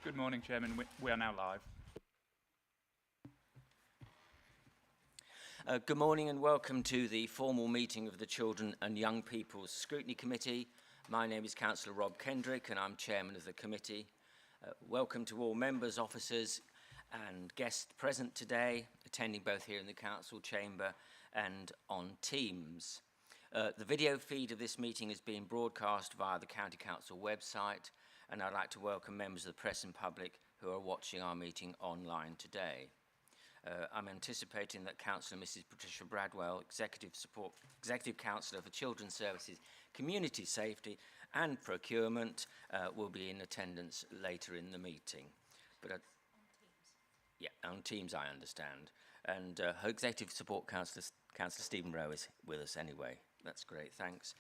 Good morning, Chairman. We are now live. Good morning and welcome to the formal meeting of the Children and Young People's Scrutiny Committee. My name is Councillor Rob Kendrick and I'm Chairman of the committee. Welcome to all members, officers and guests present today, attending both here in the Council Chamber and on Teams. The video feed of this meeting is being broadcast via the County Council website, and I'd like to welcome members of the press and public who are watching our meeting online today. I'm anticipating that Councillor Mrs. Patricia Bradwell, Executive Councillor for Children's Services, Community Safety and Procurement, will be in attendance later in the meeting. But on Teams, I understand. And her Executive Support Councillor Stephen Rowe is with us anyway. That's great, thanks.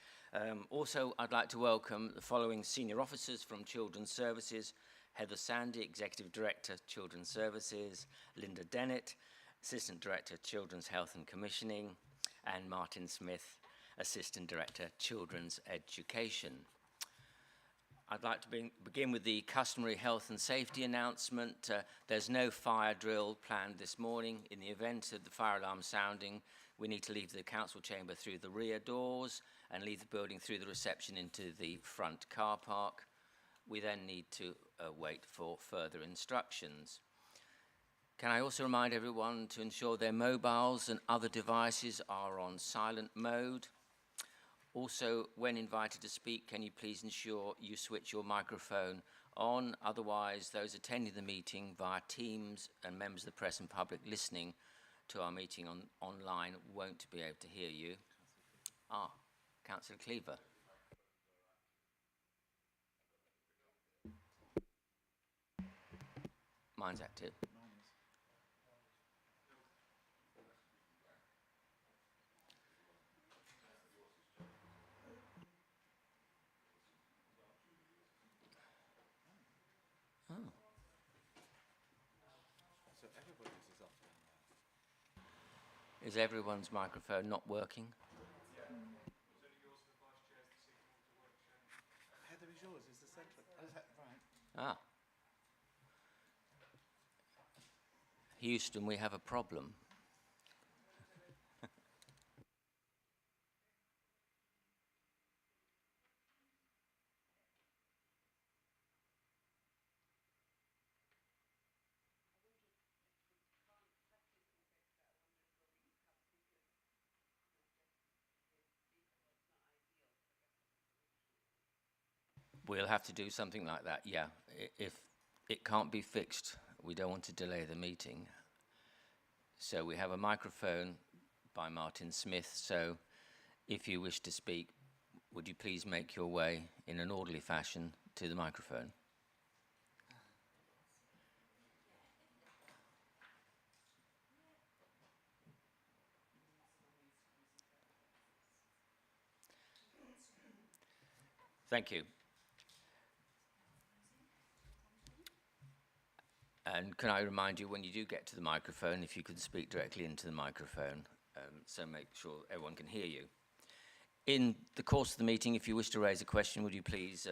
Also, I'd like to welcome the following senior officers from Children's Services: Heather Sandy, Executive Director, Children's Services; Linda Dennett, Assistant Director, Children's Health and Commissioning; and Martin Smith, Assistant Director, Children's Education. I'd like to begin with the customary health and safety announcement. There's no fire drill planned this morning. In the event of the fire alarm sounding, we need to leave the council chamber through the rear doors and leave the building through the reception into the front car park. We then need to wait for further instructions. Can I also remind everyone to ensure their mobiles and other devices are on silent mode? Also, when invited to speak, can you please ensure you switch your microphone on? Otherwise, those attending the meeting via Teams and members of the press and public listening to our meeting online won't be able to hear you. Councillor Cleaver. Mine's active. Oh. So everybody's is off down there. Is everyone's microphone not working? Yeah. Heather, is yours? Is the central? Oh, is that right? Houston, we have a problem. We'll have to do something like that, yeah. If it can't be fixed, we don't want to delay the meeting. So we have a microphone by Martin Smith, so if you wish to speak, would you please make your way in an orderly fashion to the microphone? Thank you. And can I remind you, when you do get to the microphone, if you could speak directly into the microphone, so make sure everyone can hear you. In the course of the meeting, if you wish to raise a question, would you please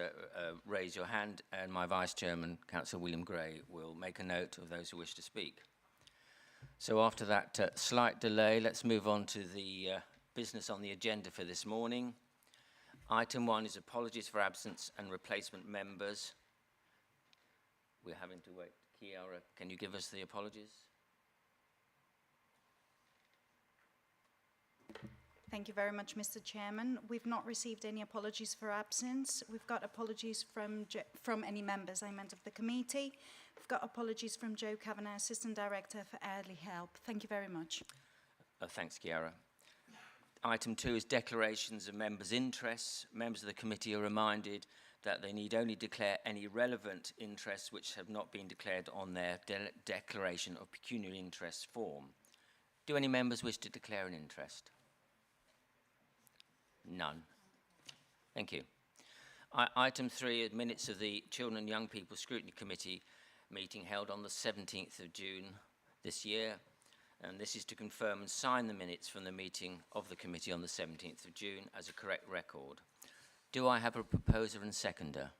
raise your hand, and my Vice Chairman, Councillor William Gray, will make a note of those who wish to speak. So after that slight delay, let's move on to the business on the agenda for this morning. Item 1 is apologies for absence and replacement members. We're having to wait. Kiara, can you give us the apologies? Thank you very much, Mr. Chairman. We've not received any apologies for absence. We've got apologies from any members, I meant, of the committee. We've got apologies from Joe Kavanagh, Assistant Director for Early Help. Thank you very much. Thanks, Kiara. Item 2 is declarations of members' interests. Members of the committee are reminded that they need only declare any relevant interests which have not been declared on their declaration of pecuniary interest form. Do any members wish to declare an interest? None. Thank you. Item 3 is minutes of the Children and Young People Scrutiny Committee meeting held on the 17th of June this year. And this is to confirm and sign the minutes from the meeting of the committee on the 17th of June as a correct record. Do I have a proposer and seconder?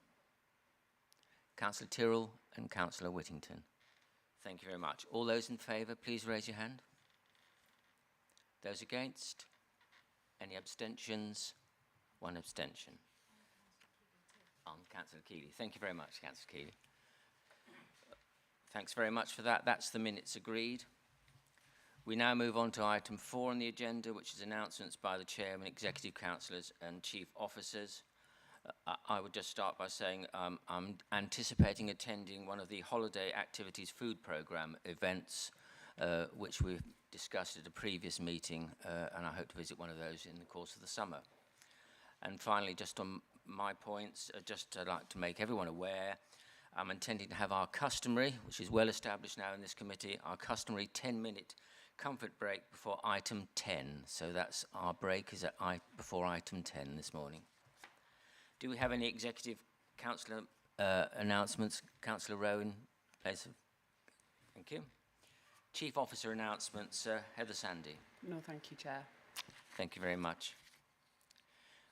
Councillor Tyrrell and Councillor Whittington. Thank you very much. All those in favour, please raise your hand. Those against? Any abstentions? One abstention. Councillor Keeley. Thank you very much, Councillor Keeley. Thanks very much for that. That's the minutes agreed. We now move on to item 4 on the agenda, which is announcements by the Chairman, Executive Councillors and Chief Officers. I would just start by saying I'm anticipating attending one of the Holiday Activities Food Programme events, which we've discussed at a previous meeting, and I hope to visit one of those in the course of the summer. And finally, just on my points, I'd like to make everyone aware, I'm intending to have our customary, which is well established now in this committee, our customary 10-minute comfort break before item 10. So that's our break is before item 10 this morning. Do we have any executive councillor announcements? Councillor Rowan, please. Thank you. Chief Officer announcements, Heather Sandy. No, thank you, Chair. Thank you very much.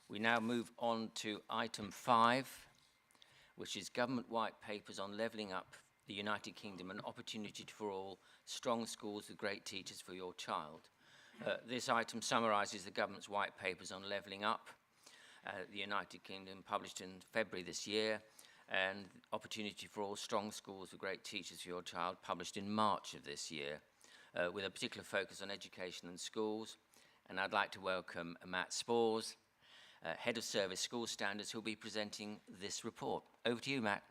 We now move on to item 5, which is Government White Papers on Levelling Up the United Kingdom, an opportunity for all, strong schools with great teachers for your child. This item summarises the Government's White Papers on Levelling Up the United Kingdom, published in February this year, and Opportunity for All, Strong Schools with Great Teachers for Your Child, published in March of this year, with a particular focus on education and schools. And I'd like to welcome Matt Spores, Head of Service School Standards, who will be presenting this report. Over to you, Matt.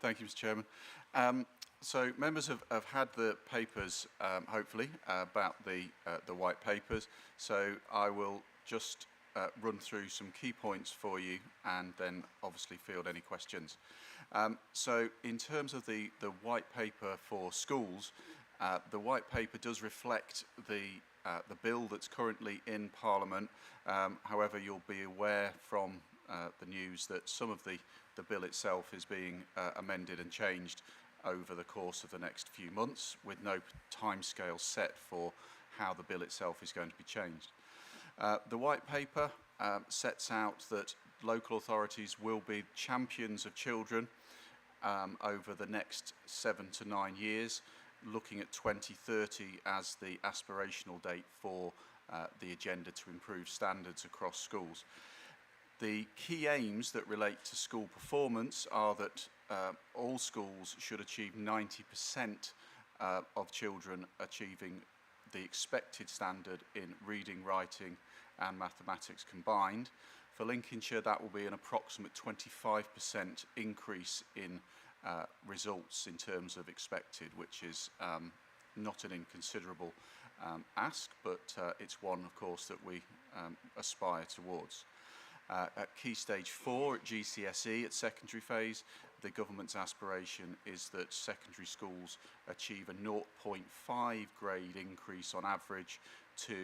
Thank you, Mr. Chairman. So members have had the papers, hopefully, about the White Papers. So I will just run through some key points for you and then obviously field any questions. So in terms of the White Paper for schools, the White Paper does reflect the bill that's currently in Parliament. However, you'll be aware from the news that some of the bill itself is being amended and changed over the course of the next few months, with no timescale set for how the bill itself is going to be changed. The White Paper sets out that local authorities will be champions of children over the next 7 to 9 years, looking at 2030 as the aspirational date for the agenda to improve standards across schools. The key aims that relate to school performance are that all schools should achieve 90% of children achieving the expected standard in reading, writing and mathematics combined. For Lincolnshire, that will be an approximate 25% increase in results in terms of expected, which is not an inconsiderable ask, but it's one, of course, that we aspire towards. At Key Stage 4 at GCSE, at secondary phase, the government's aspiration is that secondary schools achieve a 0.5 grade increase on average to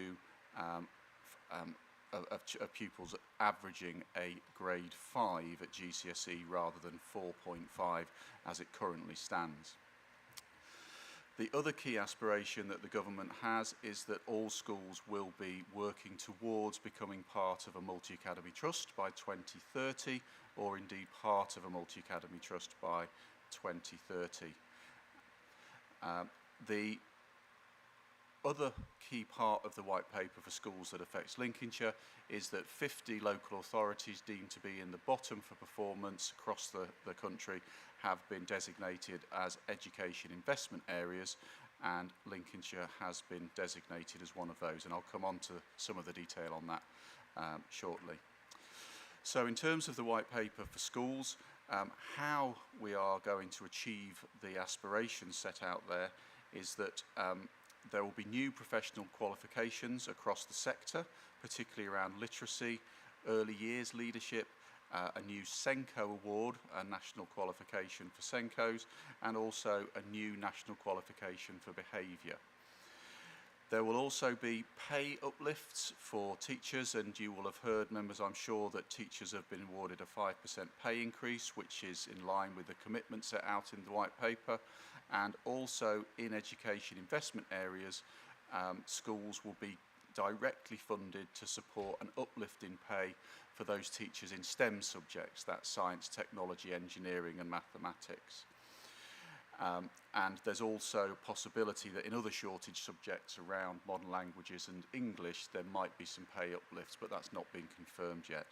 of pupils averaging a grade 5 at GCSE rather than 4.5 as it currently stands. The other key aspiration that the government has is that all schools will be working towards becoming part of a multi-academy trust by 2030, or indeed part of a multi-academy trust by 2030. The other key part of the White Paper for schools that affects Lincolnshire is that 50 local authorities deemed to be in the bottom for performance across the country have been designated as education investment areas, and Lincolnshire has been designated as one of those, and I'll come on to some of the detail on that shortly. So in terms of the White Paper for schools, how we are going to achieve the aspirations set out there is that there will be new professional qualifications across the sector, particularly around literacy, early years leadership, a new SENCO award, a national qualification for SENCOs, and also a new national qualification for behaviour. There will also be pay uplifts for teachers, and you will have heard, members, I'm sure, that teachers have been awarded a 5% pay increase, which is in line with the commitment set out in the White Paper. And also in education investment areas, schools will be directly funded to support an uplift in pay for those teachers in STEM subjects, that's science, technology, engineering and mathematics. And there's also a possibility that in other shortage subjects around modern languages and English, there might be some pay uplifts, but that's not been confirmed yet.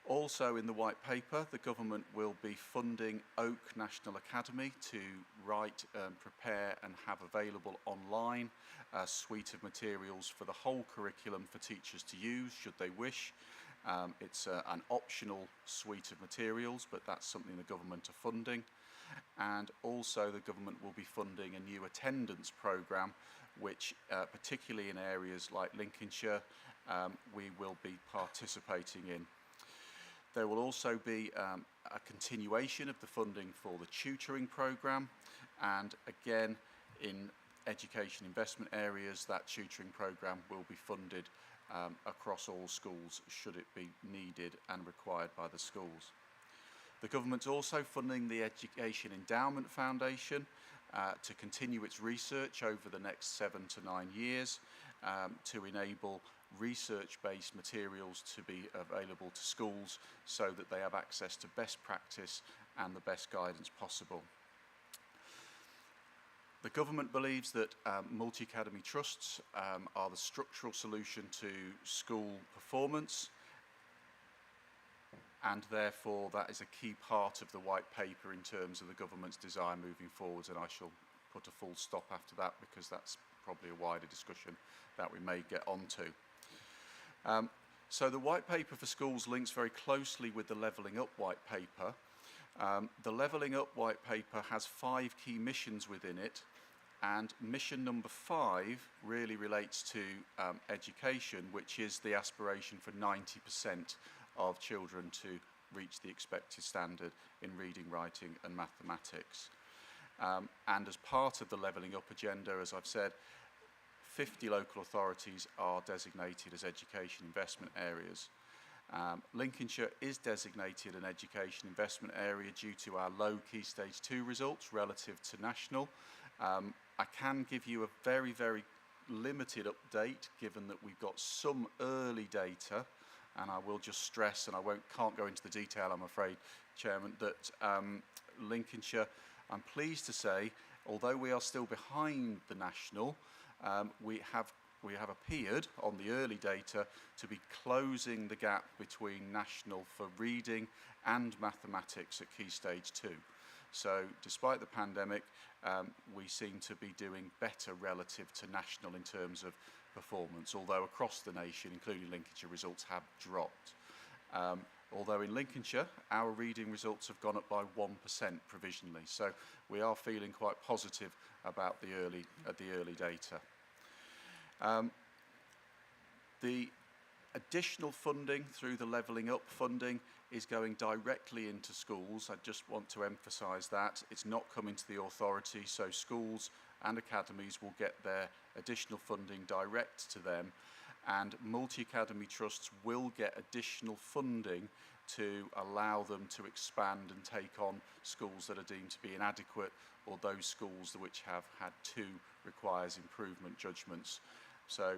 Also in the white paper, the government will be funding Oak National Academy to write, prepare and have available online a suite of materials for the whole curriculum for teachers to use should they wish. It's an optional suite of materials, but that's something the government are funding. And also the government will be funding a new attendance programme, which particularly in areas like Lincolnshire, we will be participating in. There will also be a continuation of the funding for the tutoring programme, and again in education investment areas, that tutoring programme will be funded across all schools should it be needed and required by the schools. The government's also funding the Education Endowment Foundation to continue its research over the next 7 to 9 years to enable research-based materials to be available to schools so that they have access to best practice and the best guidance possible. The government believes that multi-academy trusts are the structural solution to school performance, and therefore that is a key part of the white paper in terms of the government's desire moving forwards, and I shall put a full stop after that because that's probably a wider discussion that we may get onto. So the white paper for schools links very closely with the Levelling Up white paper. The Levelling Up white paper has 5 key missions within it, and mission number 5 really relates to education, which is the aspiration for 90% of children to reach the expected standard in reading, writing and mathematics. And as part of the Levelling Up agenda, as I've said, 50 local authorities are designated as education investment areas. Lincolnshire is designated an education investment area due to our low Key Stage 2 results relative to national. I can give you a very, very limited update given that we've got some early data, and I will just stress, and I can't go into the detail I'm afraid, Chairman, that Lincolnshire, I'm pleased to say, although we are still behind the national, we have appeared on the early data to be closing the gap between national for reading and mathematics at Key Stage 2. So despite the pandemic, we seem to be doing better relative to national in terms of performance, although across the nation, including Lincolnshire, results have dropped. Although in Lincolnshire, our reading results have gone up by 1% provisionally. So we are feeling quite positive about the early data. The additional funding through the Levelling Up funding is going directly into schools. I just want to emphasise that. It's not coming to the authority, so schools and academies will get their additional funding direct to them, and multi-academy trusts will get additional funding to allow them to expand and take on schools that are deemed to be inadequate, or those schools which have had 2 requires improvement judgments. So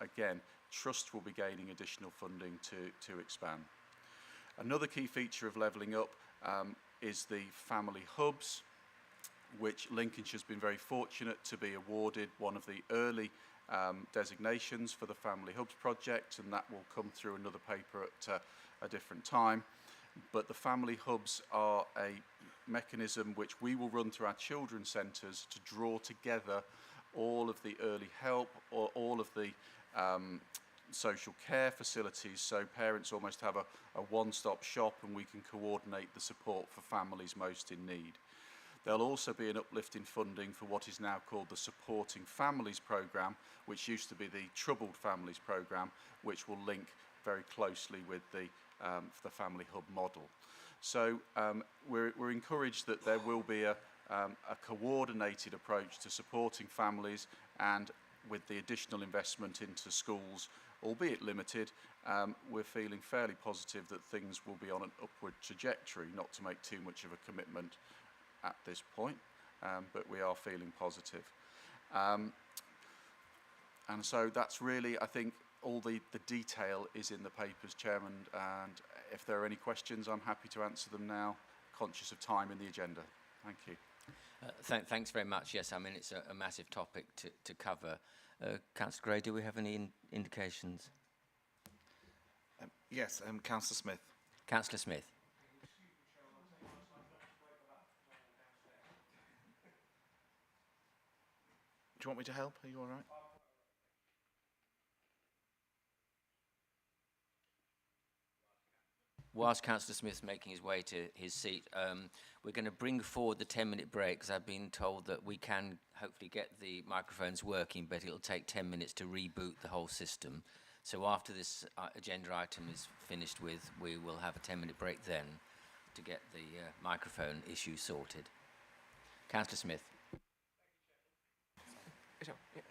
again, trusts will be gaining additional funding to expand. Another key feature of Levelling Up is the family hubs, which Lincolnshire has been very fortunate to be awarded one of the early designations for the Family Hubs project, and that will come through another paper at a different time. But the Family Hubs are a mechanism which we will run through our children's centres to draw together all of the early help or all of the social care facilities, so parents almost have a one-stop shop and we can coordinate the support for families most in need. There'll also be an uplift in funding for what is now called the Supporting Families programme, which used to be the Troubled Families programme, which will link very closely with the Family Hub model. So we're encouraged that there will be a coordinated approach to supporting families, and with the additional investment into schools, albeit limited, we're feeling fairly positive that things will be on an upward trajectory, not to make too much of a commitment at this point, but we are feeling positive. And so that's really, I think, all the detail is in the papers, Chairman, and if there are any questions, I'm happy to answer them now, conscious of time in the agenda. Thank you. Thanks very much. Yes, I mean, it's a massive topic to cover. Councillor Gray, do we have any indications? Yes, Councillor Smith. Councillor Smith. Do you want me to help? Are you all right? Whilst Councillor Smith's making his way to his seat, we're going to bring forward the 10-minute break, because I've been told that we can hopefully get the microphones working, but it'll take 10 minutes to reboot the whole system. So after this agenda item is finished with, we will have a 10-minute break then to get the microphone issue sorted. Councillor Smith.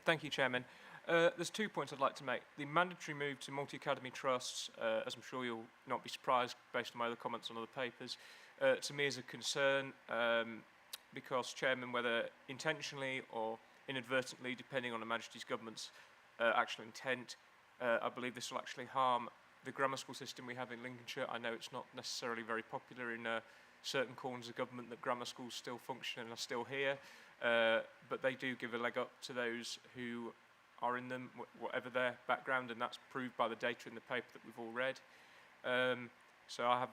Thank you, Chairman. There's 2 points I'd like to make. The mandatory move to multi-academy trusts, as I'm sure you'll not be surprised based on my other comments on other papers, to me is a concern because, Chairman, whether intentionally or inadvertently, depending on the Majesty's Government's actual intent, I believe this will actually harm the grammar school system we have in Lincolnshire. I know it's not necessarily very popular in certain corners of government that grammar schools still function and are still here, but they do give a leg up to those who are in them, whatever their background, and that's proved by the data in the paper that we've all read. So I have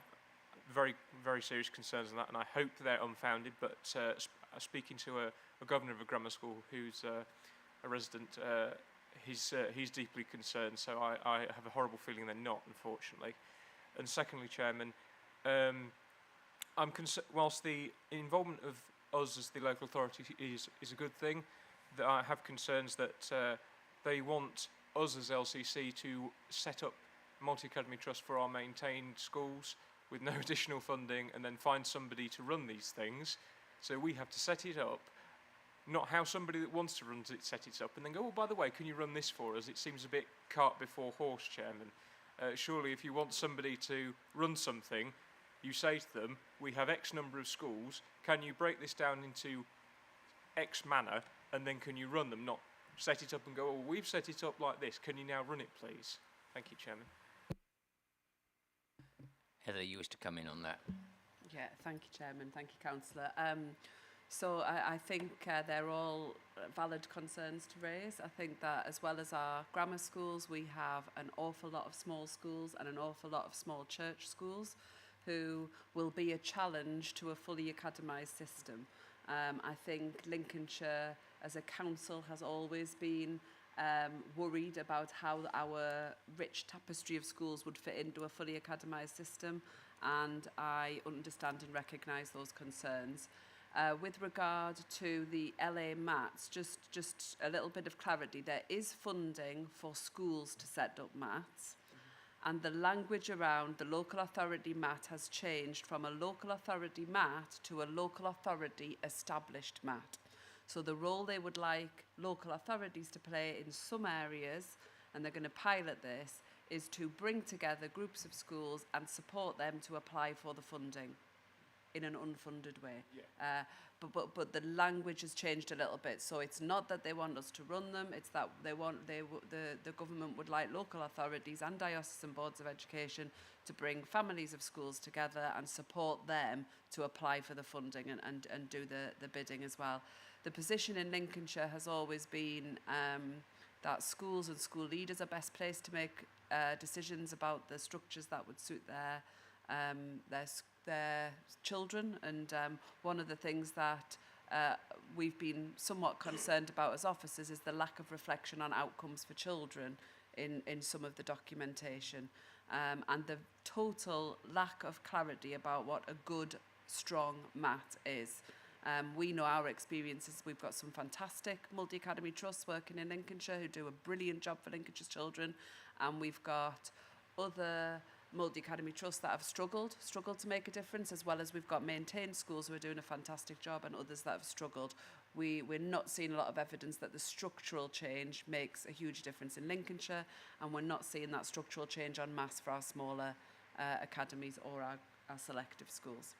very, very serious concerns on that, and I hope they're unfounded, but speaking to a governor of a grammar school who's a resident, he's deeply concerned, so I have a horrible feeling they're not, unfortunately. And secondly, Chairman, I'm whilst the involvement of us as the local authority is a good thing, that I have concerns that they want us as LCC to set up multi-academy trust for our maintained schools with no additional funding and then find somebody to run these things. So we have to set it up, not how somebody that wants to run it set it up and then go, oh, by the way, can you run this for us? It seems a bit cart before horse, Chairman. Surely if you want somebody to run something, you say to them, we have X number of schools, can you break this down into X manner, and then can you run them, not set it up and go, oh, we've set it up like this, can you now run it, please? Thank you, Chairman. Heather, you wish to come in on that? Yeah, thank you, Chairman. Thank you, Councillor. So I think they're all valid concerns to raise. I think that as well as our grammar schools, we have an awful lot of small schools and an awful lot of small church schools who will be a challenge to a fully academised system. I think Lincolnshire as a council has always been worried about how our rich tapestry of schools would fit into a fully academised system, and I understand and recognise those concerns. With regard to the LA maths, just a little bit of clarity. There is funding for schools to set up maths, and the language around the local authority mat has changed from a local authority mat to a local authority established mat. So the role they would like local authorities to play in some areas, and they're going to pilot this, is to bring together groups of schools and support them to apply for the funding in an unfunded way. Yeah. But the language has changed a little bit. So it's not that they want us to run them, it's that the government would like local authorities and diocesan boards of education to bring families of schools together and support them to apply for the funding and do the bidding as well. The position in Lincolnshire has always been that schools and school leaders are best placed to make decisions about the structures that would suit their children, and one of the things that we've been somewhat concerned about as officers is the lack of reflection on outcomes for children in some of the documentation, and the total lack of clarity about what a good, strong mat is. We know our experiences. We've got some fantastic multi-academy trusts working in Lincolnshire who do a brilliant job for Lincolnshire's children, and we've got other multi-academy trusts that have struggled to make a difference, as well as we've got maintained schools who are doing a fantastic job and others that have struggled. We're not seeing a lot of evidence that the structural change makes a huge difference in Lincolnshire, and we're not seeing that structural change en masse for our smaller academies or our selective schools.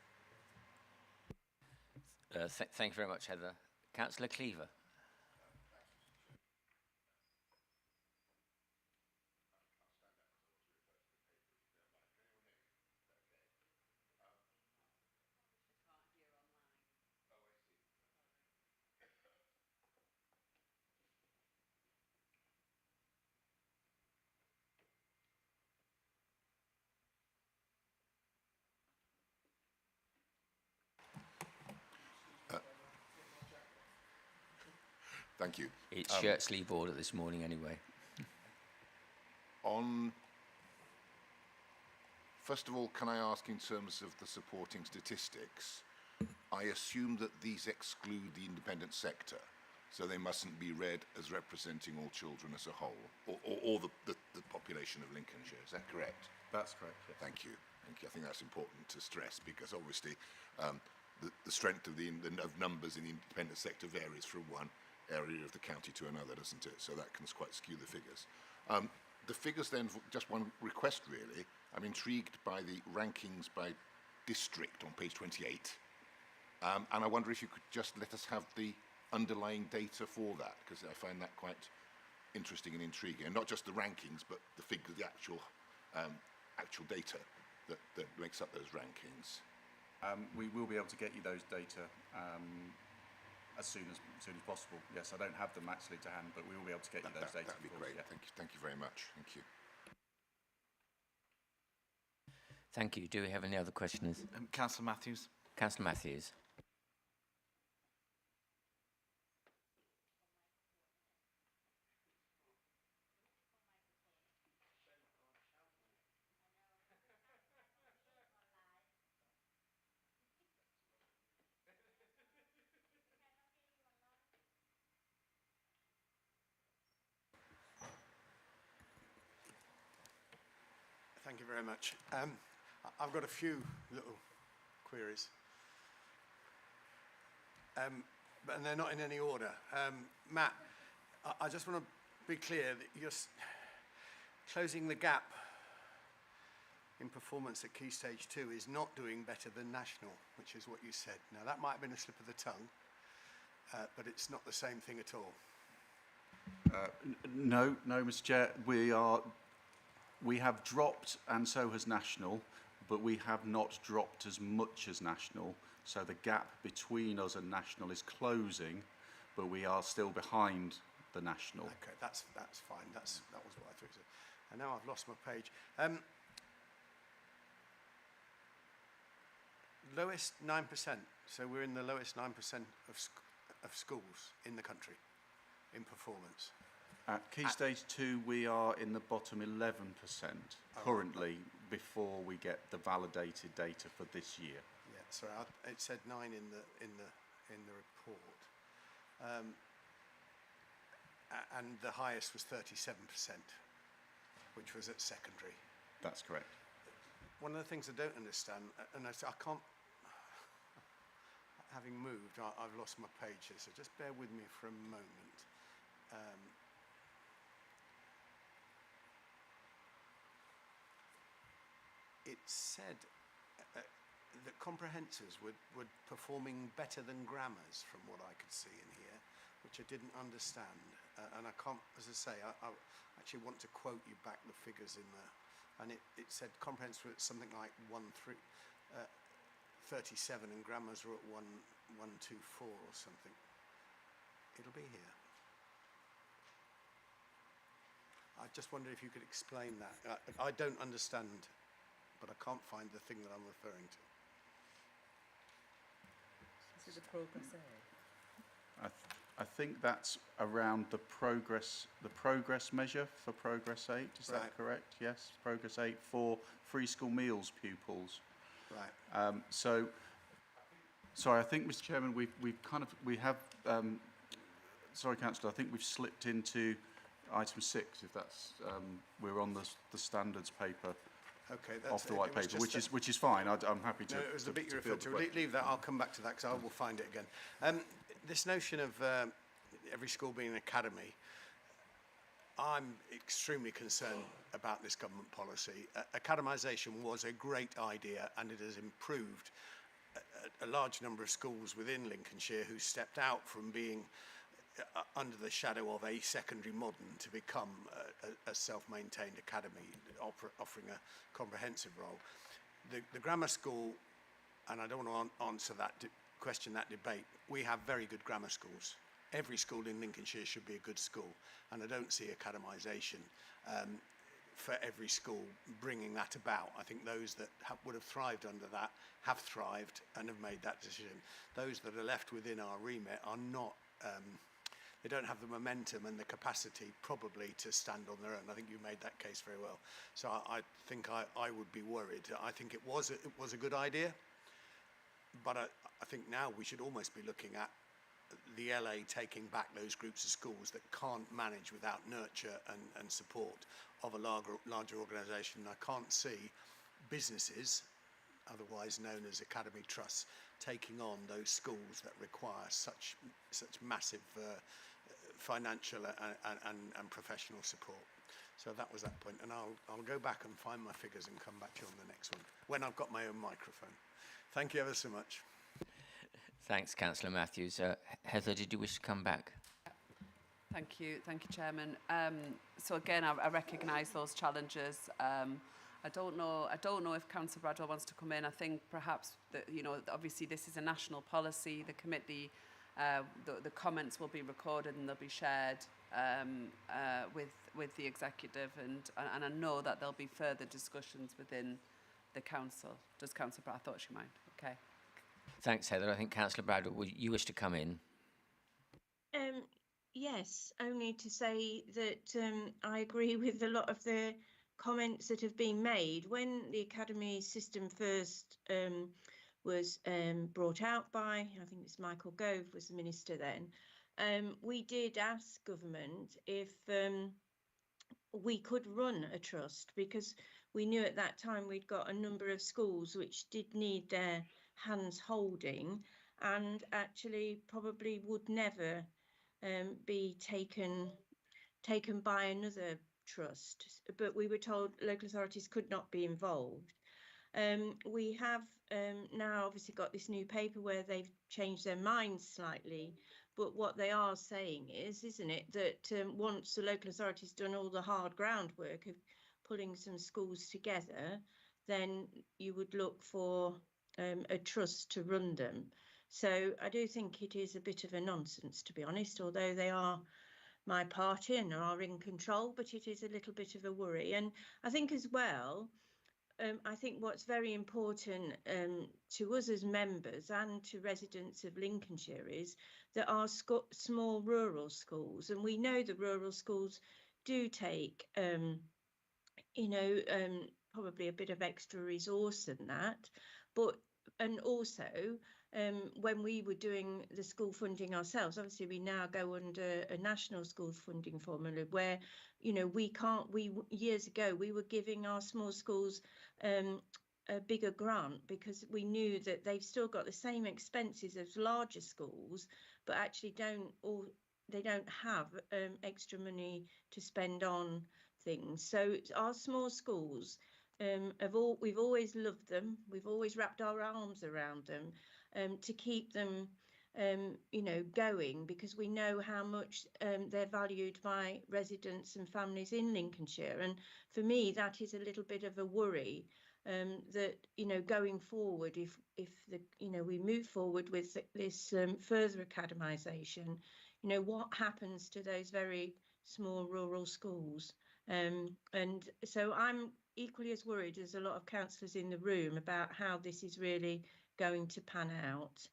Thank you very much, Heather. Councillor Cleaver. Thank you. It's shirt sleeve order this morning anyway. First of all, can I ask in terms of the supporting statistics, I assume that these exclude the independent sector, so they mustn't be read as representing all children as a whole, or the population of Lincolnshire. Is that correct? That's correct, yes. Thank you. Thank you. I think that's important to stress because obviously the strength of of numbers in the independent sector varies from one area of the county to another, doesn't it? So that can quite skew the figures. The figures then, just one request really, I'm intrigued by the rankings by district on page 28. And I wonder if you could just let us have the underlying data for that, because I find that quite interesting and intriguing. And not just the rankings, but the figures, the actual data that makes up those rankings. We will be able to get you those data as soon as possible. Yes, I don't have them actually to hand, but we will be able to get you those data. That'd be great. Yeah. Thank you very much. Thank you. Thank you. Do we have any other questions? Councillor Matthews. Councillor Matthews. Thank you very much. I've got a few little queries, and they're not in any order. Matt, I just want to be clear that you're closing the gap in performance at Key Stage 2 is not doing better than national, which is what you said. Now, that might have been a slip of the tongue, but it's not the same thing at all. No, Mr. Chair. We have dropped, and so has national, but we have not dropped as much as national. So the gap between us and national is closing, but we are still behind the national. Okay, that's fine. That was what I thought you said. And now I've lost my page. Lowest 9%. So we're in the lowest 9% of schools in the country in performance. At Key Stage 2, we are in the bottom 11% currently, before we get the validated data for this year. Yeah, sorry, it said 9 in the report, and the highest was 37%, which was at secondary. That's correct. One of the things I don't understand, and I can't, having moved, I've lost my page here, so just bear with me for a moment. It said that comprehensives were performing better than grammars from what I could see in here, which I didn't understand. And I can't, as I say, I actually want to quote you back the figures in the, and it said comprehensives were at something like 37 and grammars were at 124 or something. It'll be here. I just wonder if you could explain that. I don't understand, but I can't find the thing that I'm referring to. This is a progress aid. I think that's around the progress measure for Progress 8. Is that correct? Yes, Progress 8 for free school meals pupils. Right. Sorry, I think, Mr. Chairman, sorry, Councillor, I think we've slipped into item 6. If that's we're on the standards paper. Okay, off the white paper, which is fine. I'm happy to. No, it was the bit you referred to. Leave that. I'll come back to that because I will find it again. This notion of every school being an academy, I'm extremely concerned about this government policy. Academisation was a great idea, and it has improved a large number of schools within Lincolnshire who stepped out from being under the shadow of a secondary modern to become a self-maintained academy offering a comprehensive role. The grammar school, and I don't want to answer that question, that debate, we have very good grammar schools. Every school in Lincolnshire should be a good school, and I don't see academisation for every school bringing that about. I think those that would have thrived under that have thrived and have made that decision. Those that are left within our remit are not they don't have the momentum and the capacity probably to stand on their own. I think you made that case very well. So I think I would be worried. I think it was a good idea, but I think now we should almost be looking at the LA taking back those groups of schools that can't manage without nurture and support of a larger organisation. I can't see businesses, otherwise known as academy trusts, taking on those schools that require such massive financial and professional support. So that was that point, and I'll go back and find my figures and come back to you on the next one when I've got my own microphone. Thank you ever so much. Thanks, Councillor Matthews. Heather, did you wish to come back? Thank you, Chairman. So again, I recognise those challenges. I don't know if Councillor Bradwell wants to come in. I think perhaps that, you know, obviously this is a national policy. The committee, the comments will be recorded and they'll be shared with the executive, and I know that there'll be further discussions within the council. Does Councillor Bradwell? I thought she might. Okay. Thanks, Heather. I think Councillor Bradwell, would you wish to come in? Yes, only to say that I agree with a lot of the comments that have been made. When the academy system first was brought out by, I think it's Michael Gove was the minister then, we did ask government if we could run a trust, because we knew at that time we'd got a number of schools which did need their hands holding and actually probably would never be taken by another trust, but we were told local authorities could not be involved. We have now obviously got this new paper where they've changed their minds slightly, but what they are saying is, isn't it, that once the local authorities done all the hard groundwork of pulling some schools together, then you would look for a trust to run them. So I do think it is a bit of a nonsense, to be honest, although they are my party and are in control, but it is a little bit of a worry. And I think as well, I think what's very important to us as members and to residents of Lincolnshire is that our small rural schools, and we know the rural schools do take, probably a bit of extra resource than that, and also when we were doing the school funding ourselves, obviously we now go under a national school funding formula where, you know, years ago we were giving our small schools a bigger grant because we knew that they've still got the same expenses as larger schools, but actually they don't have extra money to spend on things. So our small schools, we've always loved them. We've always wrapped our arms around them to keep them, going, because we know how much they're valued by residents and families in Lincolnshire. And for me, that is a little bit of a worry that, going forward, if we move forward with this further academisation, what happens to those very small rural schools? And so I'm equally as worried as a lot of councillors in the room about how this is really going to pan out,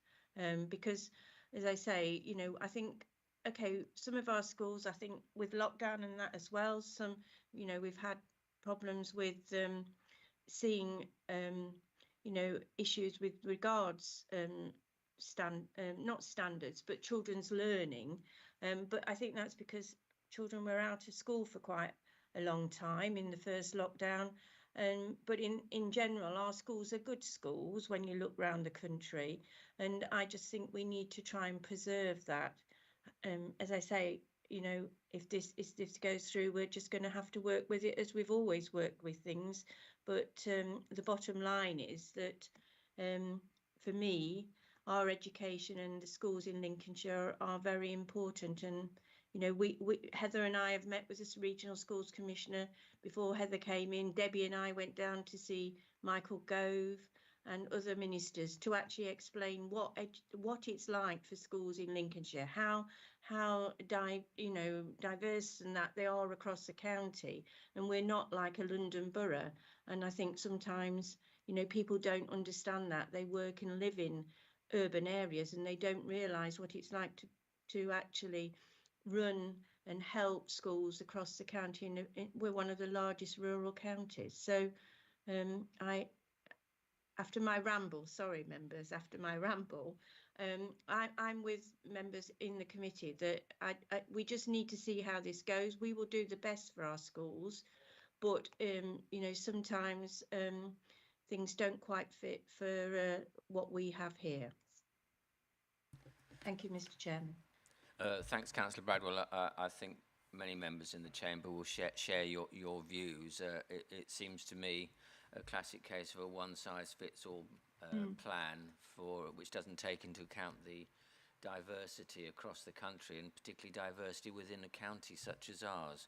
because, as I say, I think, okay, some of our schools, I think with lockdown and that as well, some, we've had problems with seeing, issues with regards not standards, but children's learning. But I think that's because children were out of school for quite a long time in the first lockdown. But in general, our schools are good schools when you look around the country. And I just think we need to try and preserve that. As I say, if this goes through, we're just going to have to work with it as we've always worked with things. But the bottom line is that for me, our education and the schools in Lincolnshire are very important. And Heather and I have met with this regional schools commissioner before Heather came in. Debbie and I went down to see Michael Gove and other ministers to actually explain what it's like for schools in Lincolnshire, how diverse and that they are across the county, and we're not like a London borough. And I think sometimes people don't understand that. They work and live in urban areas and they don't realise what it's like to actually run and help schools across the county, and we're one of the largest rural counties. So after my ramble, sorry members, after my ramble, I'm with members in the committee that we just need to see how this goes. We will do the best for our schools, but you know, sometimes things don't quite fit for what we have here. Thank you, Mr. Chairman. Thanks, Councillor Bradwell. I think many members in the chamber will share your views. It seems to me a classic case of a one-size-fits-all plan which doesn't take into account the diversity across the country, and particularly diversity within a county such as ours.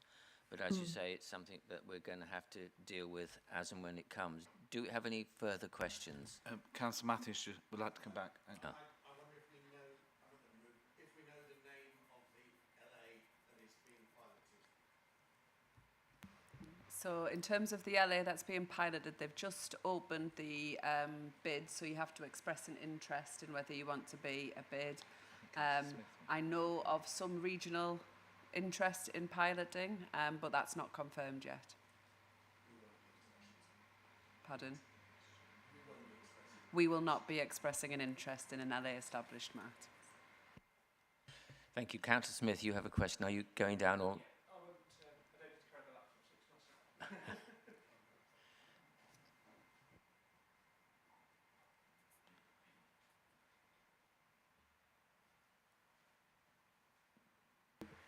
But as you say, it's something that we're going to have to deal with as and when it comes. Do we have any further questions? Councillor Matthews would like to come back. I wonder if we know, if we know the name of the LA that is being piloted. So in terms of the LA that's being piloted, they've just opened the bid, so you have to express an interest in whether you want to be a bid. I know of some regional interest in piloting, but that's not confirmed yet. Pardon? We will not be expressing an interest in an LA established MAT. Thank you. Councillor Smith, you have a question. Are you going down or...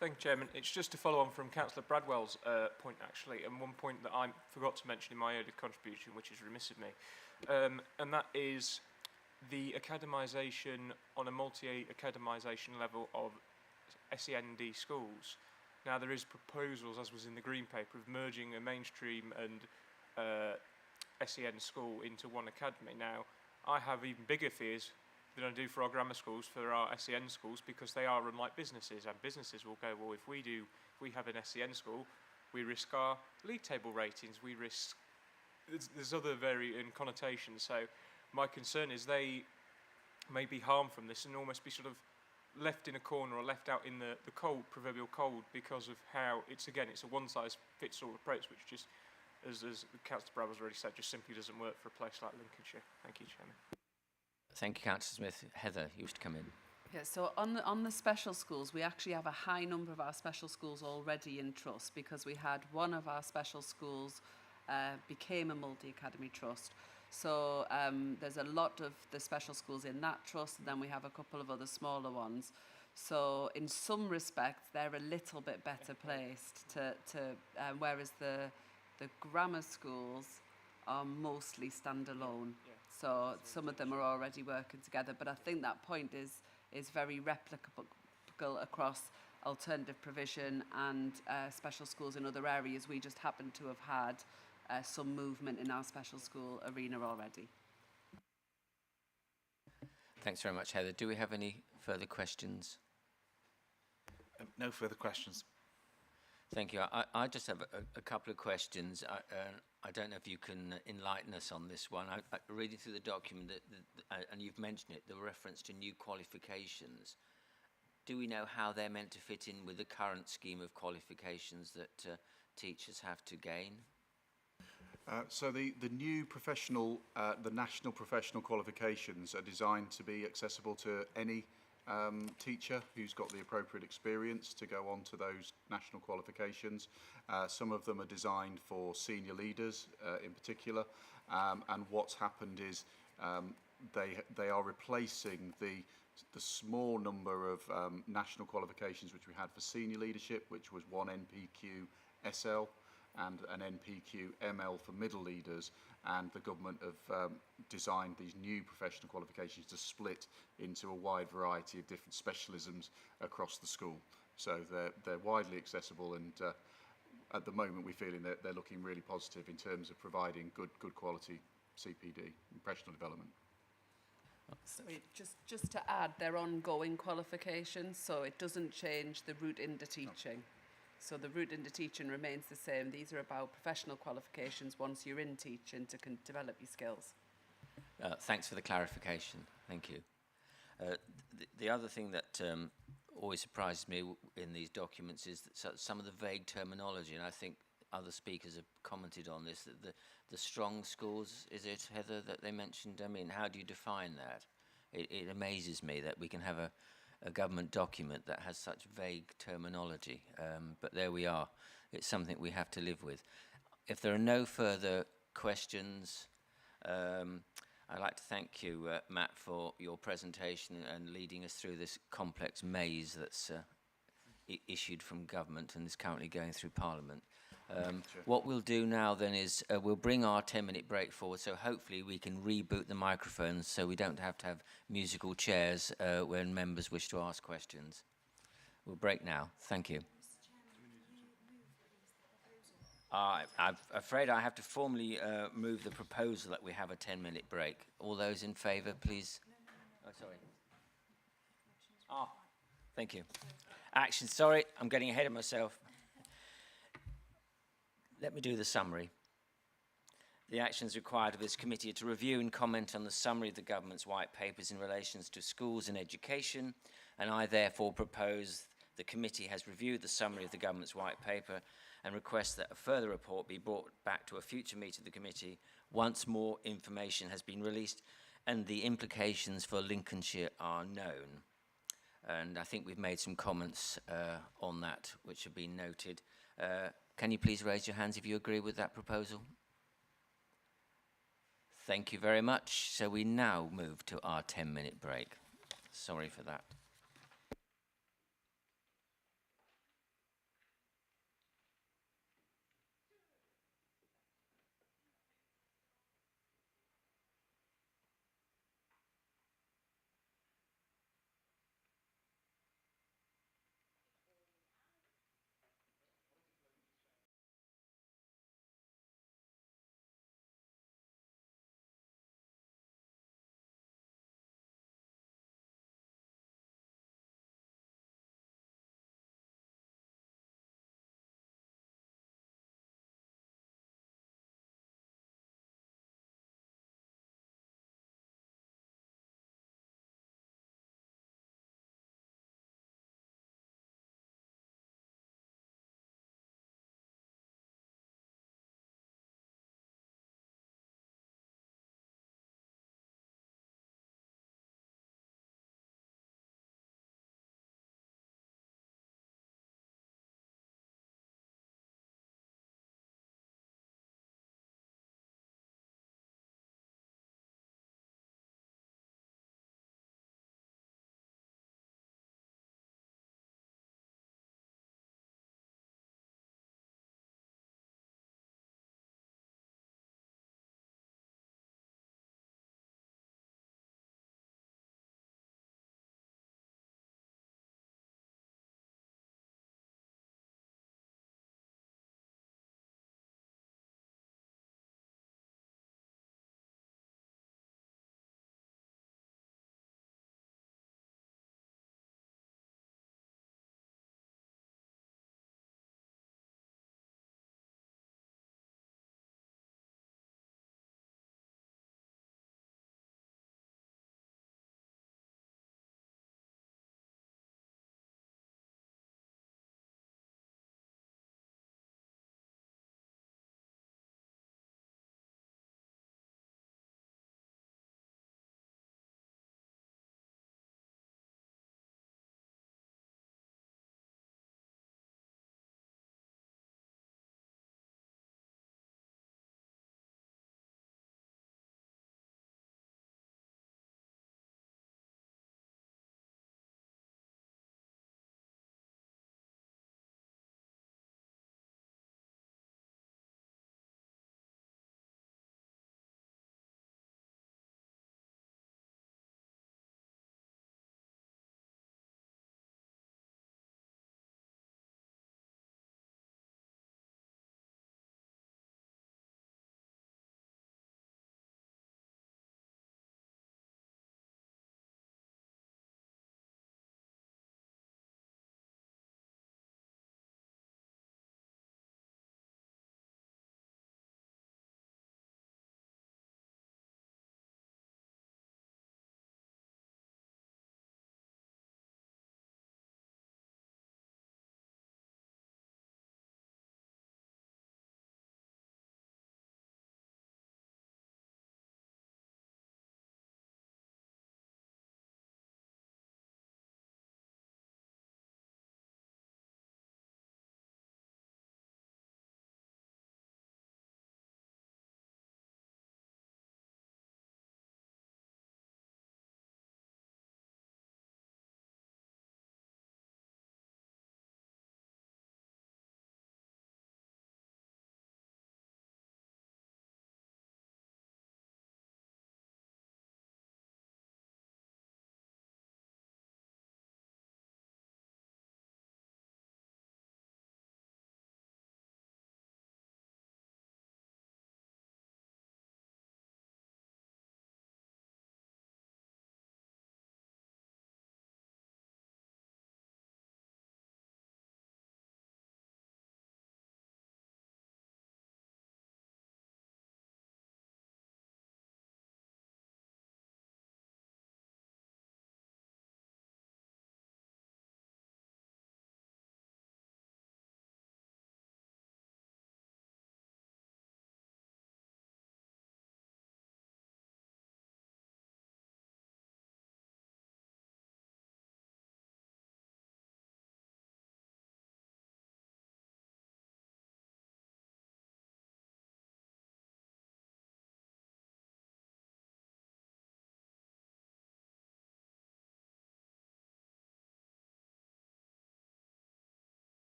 Thank you, Chairman. It's just to follow on from Councillor Bradwell's point, actually, and one point that I forgot to mention in my earlier contribution, which is remiss of me, and that is the academisation on a multi-academisation level of SEND schools. Now, there is proposals, as was in the Green Paper, of merging a mainstream and SEN school into one academy. Now, I have even bigger fears than I do for our grammar schools, for our SEN schools, because they are unlike businesses, and businesses will go, well, if we have an SEN school, we risk our league table ratings, we risk, there's other varying connotations. So my concern is they may be harmed from this and almost be sort of left in a corner or left out in the cold, proverbial cold, because of how it's a one-size-fits-all approach, which just, as Councillor Bradwell's already said, just simply doesn't work for a place like Lincolnshire. Thank you, Chairman. Thank you, Councillor Smith. Heather, you wish to come in. Yeah, so on the special schools, we actually have a high number of our special schools already in trust, because we had one of our special schools became a multi-academy trust. So there's a lot of the special schools in that trust, and then we have a couple of other smaller ones. So in some respects, they're a little bit better placed whereas the grammar schools are mostly standalone. Yeah. So some of them are already working together, but I think that point is very replicable across alternative provision and special schools in other areas. We just happen to have had some movement in our special school arena already. Thanks very much, Heather. Do we have any further questions? No further questions. Thank you. I just have a couple of questions. I don't know if you can enlighten us on this one. Reading through the document, and you've mentioned it, the reference to new qualifications. Do we know how they're meant to fit in with the current scheme of qualifications that teachers have to gain? So the new professional, the national professional qualifications are designed to be accessible to any teacher who's got the appropriate experience to go on to those national qualifications. Some of them are designed for senior leaders in particular, and what's happened is they are replacing the small number of national qualifications which we had for senior leadership, which was one NPQ SL and an NPQ ML for middle leaders, and the government have designed these new professional qualifications to split into a wide variety of different specialisms across the school. So they're widely accessible, and at the moment we're feeling that they're looking really positive in terms of providing good quality CPD, professional development. Sorry, just to add, they're ongoing qualifications, so it doesn't change the route into teaching. No. So the route into teaching remains the same. These are about professional qualifications once you're in teaching to develop your skills. Thanks for the clarification. Thank you. The other thing that always surprises me in these documents is that some of the vague terminology, and I think other speakers have commented on this, that the strong schools, is it, Heather, that they mentioned? I mean, how do you define that? It amazes me that we can have a government document that has such vague terminology, but there we are. It's something we have to live with. If there are no further questions, I'd like to thank you, Matt, for your presentation and leading us through this complex maze that's issued from government and is currently going through Parliament. What we'll do now then is we'll bring our 10-minute break forward, so hopefully we can reboot the microphones so we don't have to have musical chairs when members wish to ask questions. We'll break now. Thank you. I'm afraid I have to formally move the proposal that we have a 10-minute break. All those in favour, please. Oh, sorry. Ah, thank you. Action, sorry, I'm getting ahead of myself. Let me do the summary. The actions required of this committee are to review and comment on the summary of the government's white papers in relation to schools and education, and I therefore propose the committee has reviewed the summary of the government's white paper and request that a further report be brought back to a future meeting of the committee once more information has been released and the implications for Lincolnshire are known. And I think we've made some comments on that which have been noted. Can you please raise your hands if you agree with that proposal? Thank you very much. So we now move to our 10-minute break. Sorry for that.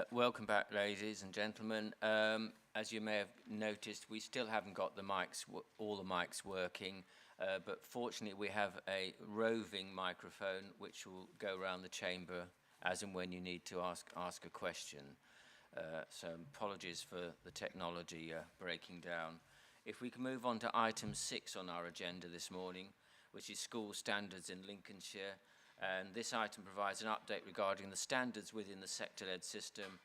Welcome back, ladies and gentlemen. As you may have noticed, we still haven't got the mics, all the mics working, but fortunately we have a roving microphone which will go around the chamber as and when you need to ask a question. So apologies for the technology breaking down. If we can move on to item 6 on our agenda this morning, which is school standards in Lincolnshire. And this item provides an update regarding the standards within the sector-led system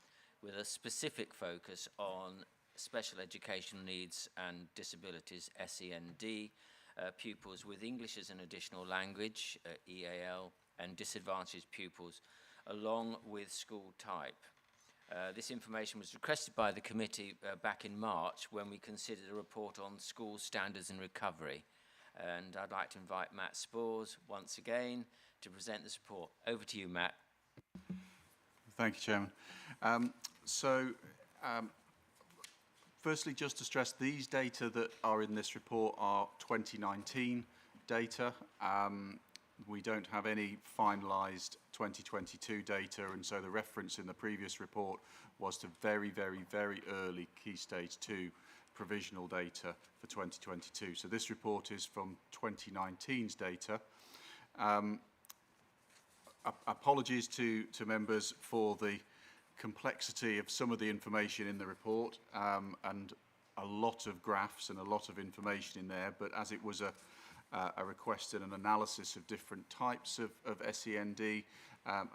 with a specific focus on special educational needs and disabilities, SEND, pupils with English as an additional language, EAL, and disadvantaged pupils, along with school type. This information was requested by the committee back in March when we considered a report on school standards and recovery. And I'd like to invite Matt Spores once again to present this report. Over to you, Matt. Thank you, Chairman. Firstly, just to stress, these data that are in this report are 2019 data. We don't have any finalised 2022 data, and so the reference in the previous report was to very, very, very early Key Stage 2 provisional data for 2022. So this report is from 2019's data. Apologies to members for the complexity of some of the information in the report, and a lot of graphs and a lot of information in there, but as it was a request and an analysis of different types of SEND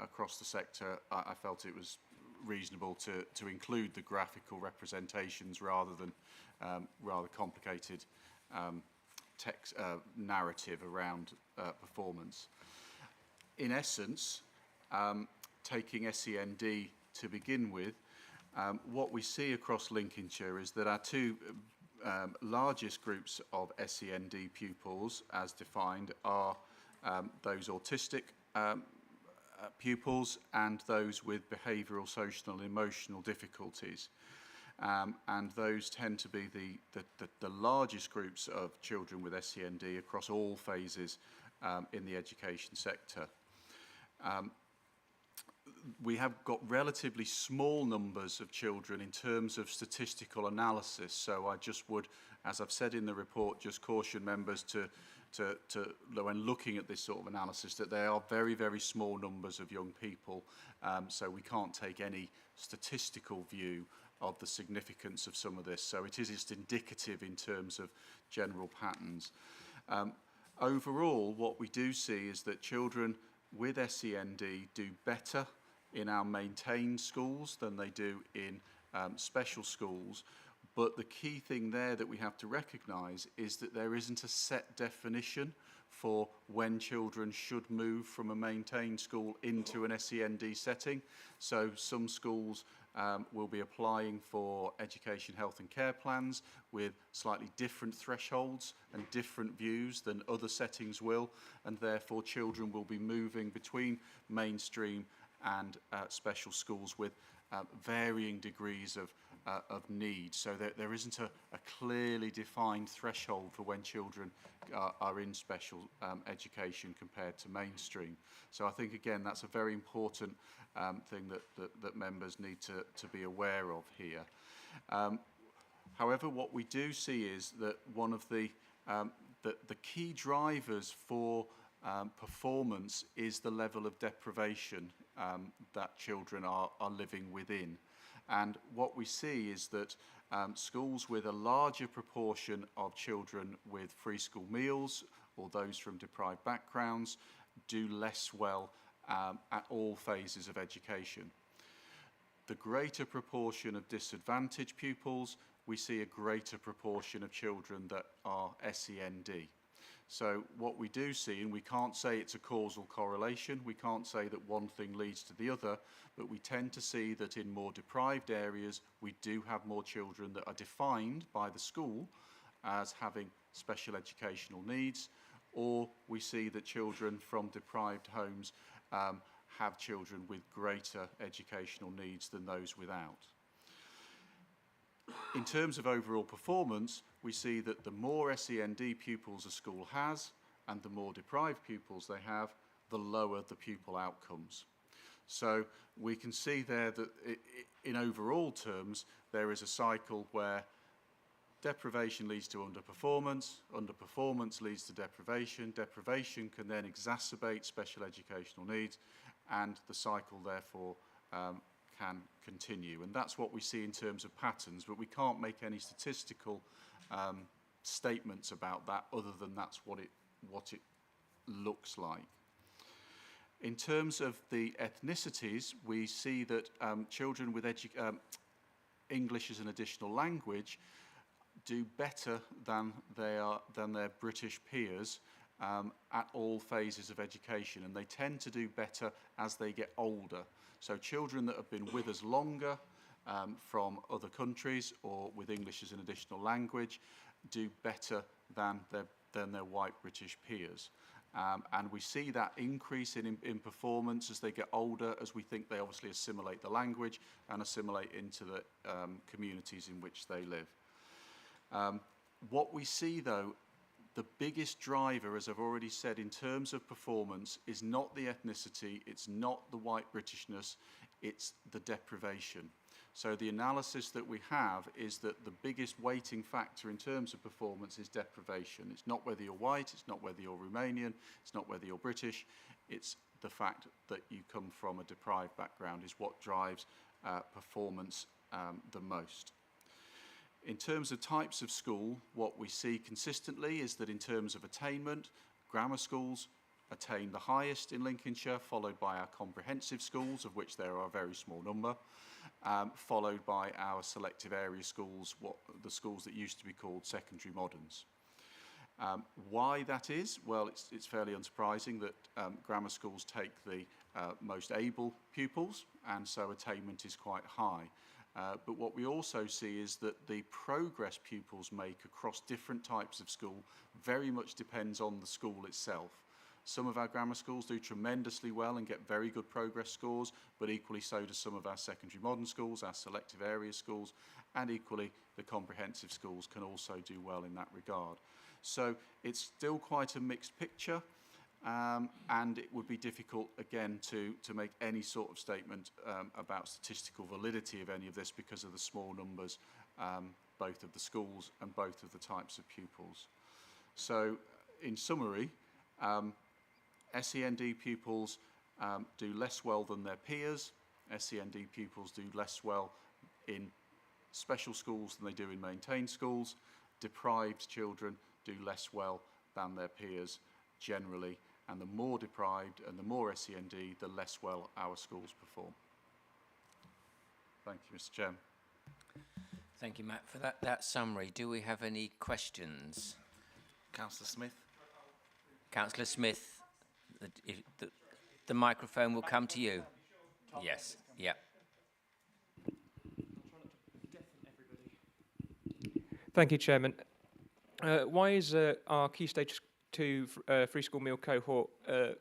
across the sector, I felt it was reasonable to include the graphical representations rather than rather complicated text narrative around performance. In essence, taking SEND to begin with, what we see across Lincolnshire is that our two largest groups of SEND pupils, as defined, are those autistic pupils and those with behavioural, social and emotional difficulties. And those tend to be the largest groups of children with SEND across all phases in the education sector. We have got relatively small numbers of children in terms of statistical analysis, so I just would, as I've said in the report, just caution members to when looking at this sort of analysis, that they are very, very small numbers of young people, so we can't take any statistical view of the significance of some of this. So it is just indicative in terms of general patterns. Overall, what we do see is that children with SEND do better in our maintained schools than they do in special schools. But the key thing there that we have to recognise is that there isn't a set definition for when children should move from a maintained school into an SEND setting. So some schools will be applying for education, health and care plans with slightly different thresholds and different views than other settings will, and therefore children will be moving between mainstream and special schools with varying degrees of need. So there isn't a clearly defined threshold for when children are in special education compared to mainstream. So I think, again, that's a very important thing that members need to be aware of here. However, what we do see is that one of the key drivers for performance is the level of deprivation that children are living within. And what we see is that schools with a larger proportion of children with free school meals or those from deprived backgrounds do less well at all phases of education. The greater proportion of disadvantaged pupils, we see a greater proportion of children that are SEND. So what we do see, and we can't say it's a causal correlation, we can't say that one thing leads to the other, but we tend to see that in more deprived areas, we do have more children that are defined by the school as having special educational needs, or we see that children from deprived homes have children with greater educational needs than those without. In terms of overall performance, we see that the more SEND pupils a school has and the more deprived pupils they have, the lower the pupil outcomes. So we can see there that in overall terms, there is a cycle where deprivation leads to underperformance leads to deprivation can then exacerbate special educational needs, and the cycle therefore can continue. And that's what we see in terms of patterns, but we can't make any statistical statements about that other than that's what it looks like. In terms of the ethnicities, we see that children with English as an additional language do better than their British peers at all phases of education, and they tend to do better as they get older. So children that have been with us longer from other countries or with English as an additional language do better than their white British peers. And we see that increase in performance as they get older, as we think they obviously assimilate the language and assimilate into the communities in which they live. What we see, though, the biggest driver, as I've already said, in terms of performance is not the ethnicity, it's not the white Britishness, it's the deprivation. So the analysis that we have is that the biggest weighting factor in terms of performance is deprivation. It's not whether you're white, it's not whether you're Romanian, it's not whether you're British, it's the fact that you come from a deprived background is what drives performance the most. In terms of types of school, what we see consistently is that in terms of attainment, grammar schools attain the highest in Lincolnshire, followed by our comprehensive schools, of which there are a very small number, followed by our selective area schools, the schools that used to be called secondary moderns. Why that is? Well, it's fairly unsurprising that grammar schools take the most able pupils, and so attainment is quite high. But what we also see is that the progress pupils make across different types of school very much depends on the school itself. Some of our grammar schools do tremendously well and get very good progress scores, but equally so do some of our secondary modern schools, our selective area schools, and equally the comprehensive schools can also do well in that regard. So it's still quite a mixed picture. And it would be difficult, again, to make any sort of statement about statistical validity of any of this because of the small numbers, both of the schools and both of the types of pupils. So, in summary, SEND pupils do less well than their peers. SEND pupils do less well in special schools than they do in maintained schools. Deprived children do less well than their peers generally. And the more deprived and the more SEND, the less well our schools perform. Thank you, Mr. Chairman. Thank you, Matt, for that summary. Do we have any questions? Councillor Smith. Councillor Smith, the microphone will come to you. Yes, yeah. Thank you, Chairman. Why is our Key Stage 2 free school meal cohort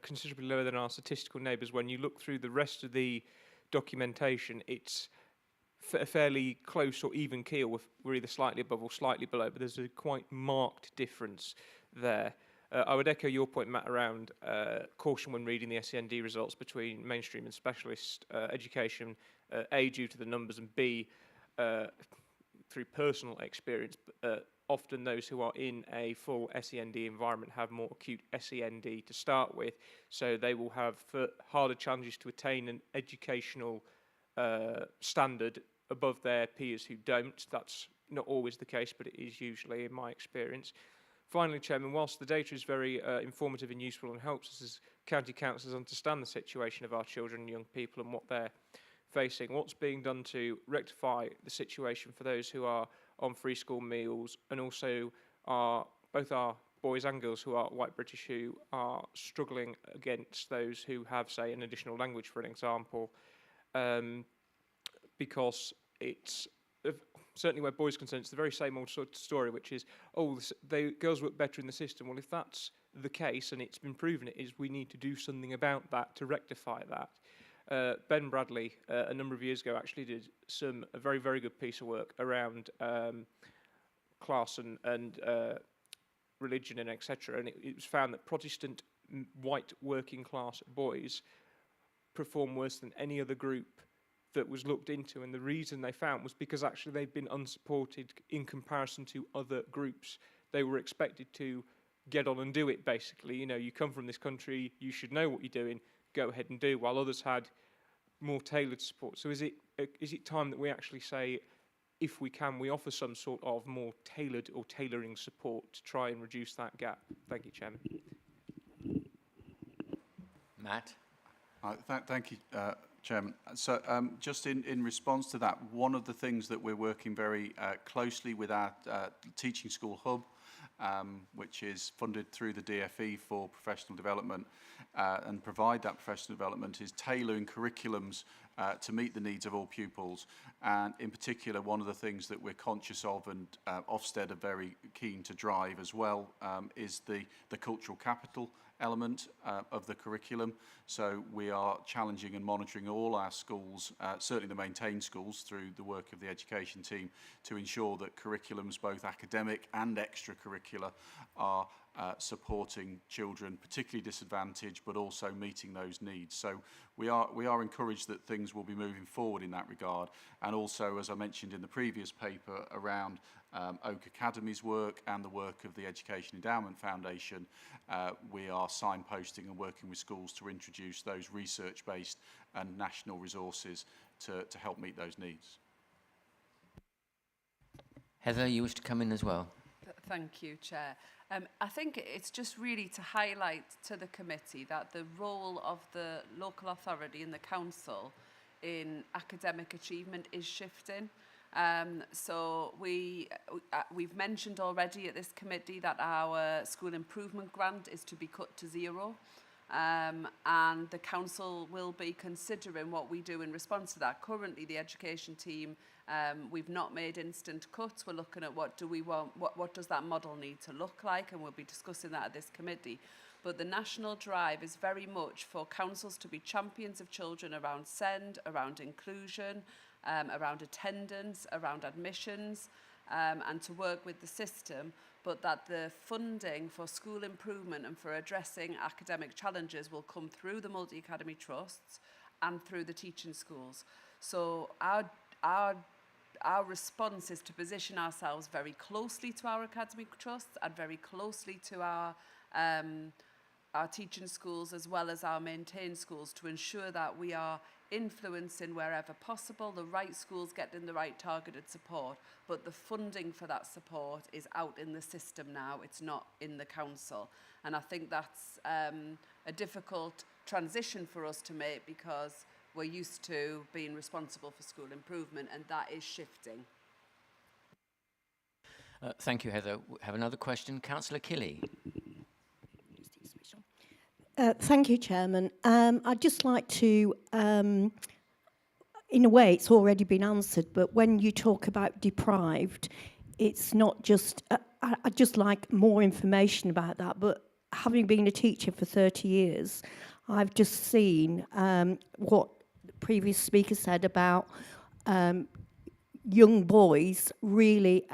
considerably lower than our statistical neighbours? When you look through the rest of the documentation, it's a fairly close or even keel. We're either slightly above or slightly below, but there's a quite marked difference there. I would echo your point, Matt, around caution when reading the SEND results between mainstream and specialist education, A, due to the numbers, and B, through personal experience. Often those who are in a full SEND environment have more acute SEND to start with, so they will have harder challenges to attain an educational standard above their peers who don't. That's not always the case, but it is usually, in my experience. Finally, Chairman, whilst the data is very informative and useful and helps us as county councillors understand the situation of our children and young people and what they're facing, what's being done to rectify the situation for those who are on free school meals, and also both our boys and girls who are white British who are struggling against those who have, say, an additional language, for an example, because it's certainly where boys are concerned, it's the very same old sort of story, which is, girls work better in the system. Well, if that's the case, and it's been proven it is, we need to do something about that to rectify that. Ben Bradley, a number of years ago, actually did a very, very good piece of work around class and religion and etc. And it was found that Protestant white working class boys perform worse than any other group that was looked into, and the reason they found was because actually they've been unsupported in comparison to other groups. They were expected to get on and do it, basically. You know, you come from this country, you should know what you're doing, go ahead and do, while others had more tailored support. So is it time that we actually say, if we can, we offer some sort of more tailored or tailoring support to try and reduce that gap? Thank you, Chairman. Matt? Thank you, Chairman. So just in response to that, one of the things that we're working very closely with our Teaching School Hub, which is funded through the DFE for professional development and provide that professional development, is tailoring curriculums to meet the needs of all pupils. And in particular, one of the things that we're conscious of, and Ofsted are very keen to drive as well, is the cultural capital element of the curriculum. So we are challenging and monitoring all our schools, certainly the maintained schools, through the work of the education team, to ensure that curriculums, both academic and extracurricular, are supporting children, particularly disadvantaged, but also meeting those needs. So we are encouraged that things will be moving forward in that regard. And also, as I mentioned in the previous paper, around Oak Academy's work and the work of the Education Endowment Foundation, we are signposting and working with schools to introduce those research-based and national resources to help meet those needs. Heather, you wish to come in as well? Thank you, Chair. I think it's just really to highlight to the committee that the role of the local authority and the council in academic achievement is shifting. So we've mentioned already at this committee that our school improvement grant is to be cut to zero. And the council will be considering what we do in response to that. Currently, the education team, we've not made instant cuts. We're looking at what do we want, what does that model need to look like, and we'll be discussing that at this committee. But the national drive is very much for councils to be champions of children around SEND, around inclusion, around attendance, around admissions, and to work with the system, but that the funding for school improvement and for addressing academic challenges will come through the multi-academy trusts and through the teaching schools. So our response is to position ourselves very closely to our academic trusts and very closely to our teaching schools as well as our maintained schools, to ensure that we are influencing wherever possible, the right schools getting the right targeted support, but the funding for that support is out in the system now, it's not in the council. And I think that's a difficult transition for us to make, because we're used to being responsible for school improvement, and that is shifting. Thank you, Heather. We have another question. Councillor Kelly. Thank you, Chairman. I'd just like to, in a way, it's already been answered, but when you talk about deprived, it's not just, I'd just like more information about that, but having been a teacher for 30 years, I've just seen what the previous speaker said about young boys really,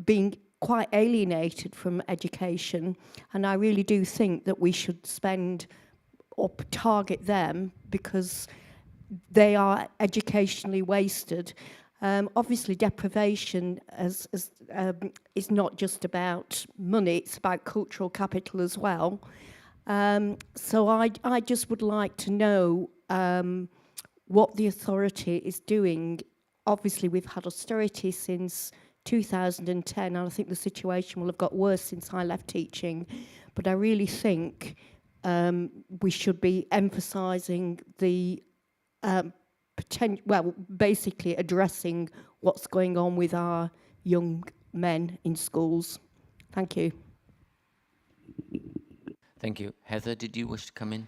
being quite alienated from education, and I really do think that we should spend or target them because they are educationally wasted. Obviously, deprivation is not just about money, it's about cultural capital as well. So I just would like to know what the authority is doing. Obviously, we've had austerity since 2010, and I think the situation will have got worse since I left teaching. But I really think we should be emphasising the basically addressing what's going on with our young men in schools. Thank you. Thank you. Heather, did you wish to come in?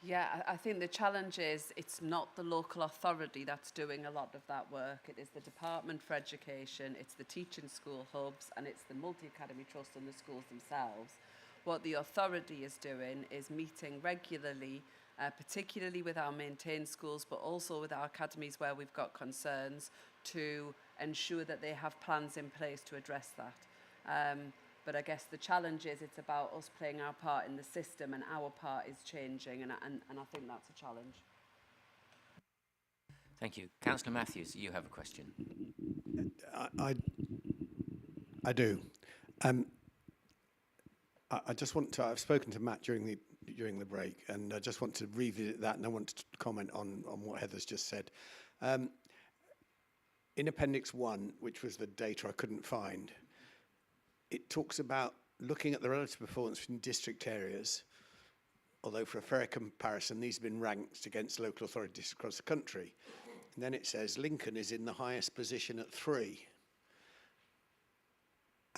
Yeah, I think the challenge is it's not the local authority that's doing a lot of that work. It is the Department for Education, it's the teaching school hubs, and it's the multi-academy trust and the schools themselves. What the authority is doing is meeting regularly, particularly with our maintained schools, but also with our academies where we've got concerns, to ensure that they have plans in place to address that. But I guess the challenge is it's about us playing our part in the system, and our part is changing, and I think that's a challenge. Thank you. Councillor Matthews, you have a question. I do. I just want to. I've spoken to Matt during the break, and I just want to revisit that, and I want to comment on what Heather's just said. In Appendix 1, which was the data I couldn't find, it talks about looking at the relative performance in district areas. Although for a fair comparison, these have been ranked against local authorities across the country. And then it says Lincoln is in the highest position at 3.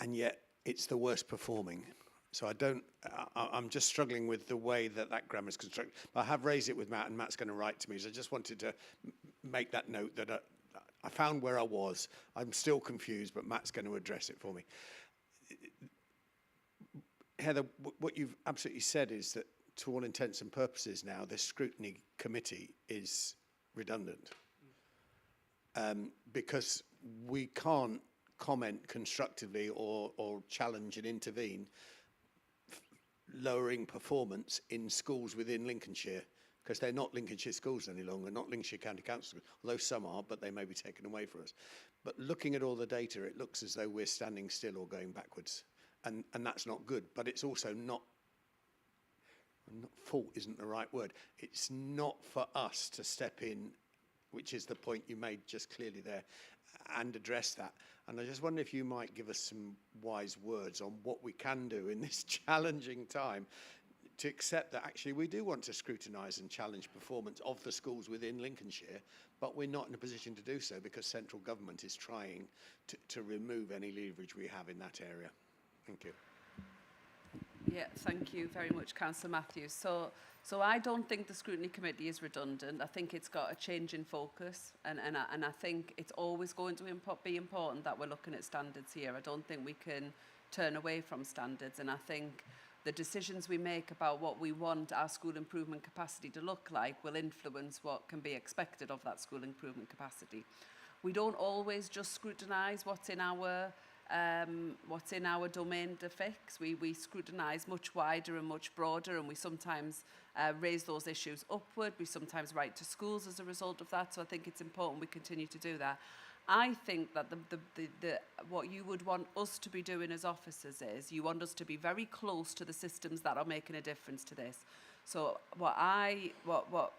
And yet it's the worst performing. So I'm just struggling with the way that grammar is constructed. I have raised it with Matt, and Matt's going to write to me. So I just wanted to make that note that I found where I was. I'm still confused, but Matt's going to address it for me. Heather, what you've absolutely said is that to all intents and purposes now, this scrutiny committee is redundant. Because we can't comment constructively or challenge and intervene lowering performance in schools within Lincolnshire, because they're not Lincolnshire schools any longer, not Lincolnshire County Council, although some are, but they may be taken away from us. But looking at all the data, it looks as though we're standing still or going backwards. And that's not good, but it's also not fault isn't the right word. It's not for us to step in, which is the point you made just clearly there, and address that. And I just wonder if you might give us some wise words on what we can do in this challenging time to accept that actually we do want to scrutinise and challenge performance of the schools within Lincolnshire, but we're not in a position to do so because central government is trying to remove any leverage we have in that area. Thank you. Yeah, thank you very much, Councillor Matthews. So I don't think the Scrutiny Committee is redundant. I think it's got a change in focus, and I think it's always going to be important that we're looking at standards here. I don't think we can turn away from standards, and I think the decisions we make about what we want our school improvement capacity to look like will influence what can be expected of that school improvement capacity. We don't always just scrutinise what's in our domain to fix. We scrutinise much wider and much broader, and we sometimes raise those issues upward. We sometimes write to schools as a result of that, so I think it's important we continue to do that. I think that what you would want us to be doing as officers is you want us to be very close to the systems that are making a difference to this. So what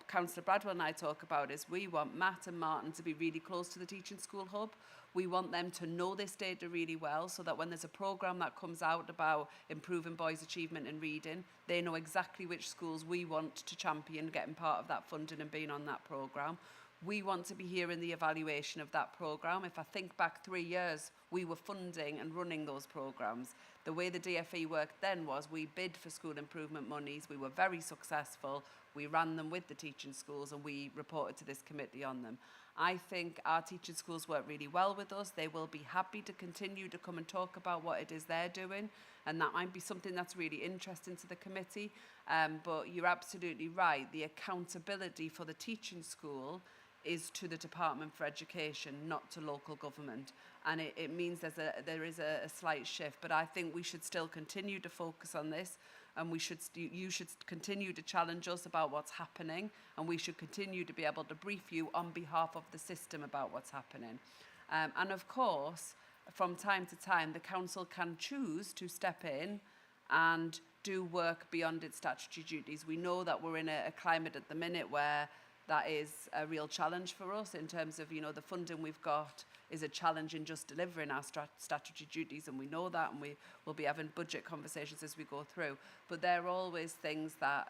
Councillor Bradwell and I talk about is we want Matt and Martin to be really close to the Teaching School Hub. We want them to know this data really well so that when there's a programme that comes out about improving boys' achievement in reading, they know exactly which schools we want to champion getting part of that funding and being on that programme. We want to be hearing the evaluation of that programme. If I think back 3 years, we were funding and running those programmes. The way the DFE worked then was we bid for school improvement monies. We were very successful. We ran them with the teaching schools and we reported to this committee on them. I think our teaching schools work really well with us. They will be happy to continue to come and talk about what it is they're doing, and that might be something that's really interesting to the committee. But you're absolutely right. The accountability for the teaching school is to the Department for Education, not to local government. And it means there is a slight shift. But I think we should still continue to focus on this, and you should continue to challenge us about what's happening, and we should continue to be able to brief you on behalf of the system about what's happening. And of course, from time to time, the council can choose to step in and do work beyond its statutory duties. We know that we're in a climate at the minute where that is a real challenge for us in terms of, the funding we've got is a challenge in just delivering our statutory duties, and we know that, and we will be having budget conversations as we go through. But there are always things that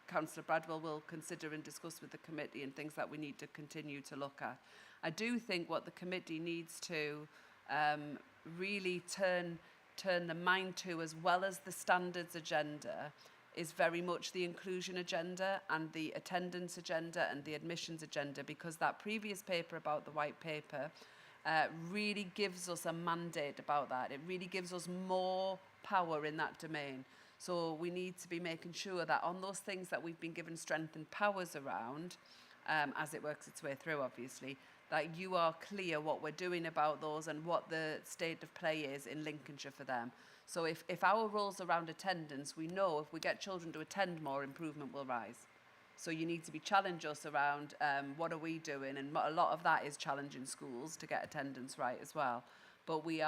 Councillor Bradwell will consider and discuss with the committee, and things that we need to continue to look at. I do think what the committee needs to really turn the mind to, as well as the standards agenda, is very much the inclusion agenda and the attendance agenda and the admissions agenda, because that previous paper about the white paper really gives us a mandate about that. It really gives us more power in that domain. So we need to be making sure that on those things that we've been given strength and powers around, as it works its way through, obviously, that you are clear what we're doing about those and what the state of play is in Lincolnshire for them. So if our roles around attendance, we know if we get children to attend more, improvement will rise. So you need to be challenge us around what are we doing, and a lot of that is challenging schools to get attendance right as well. But we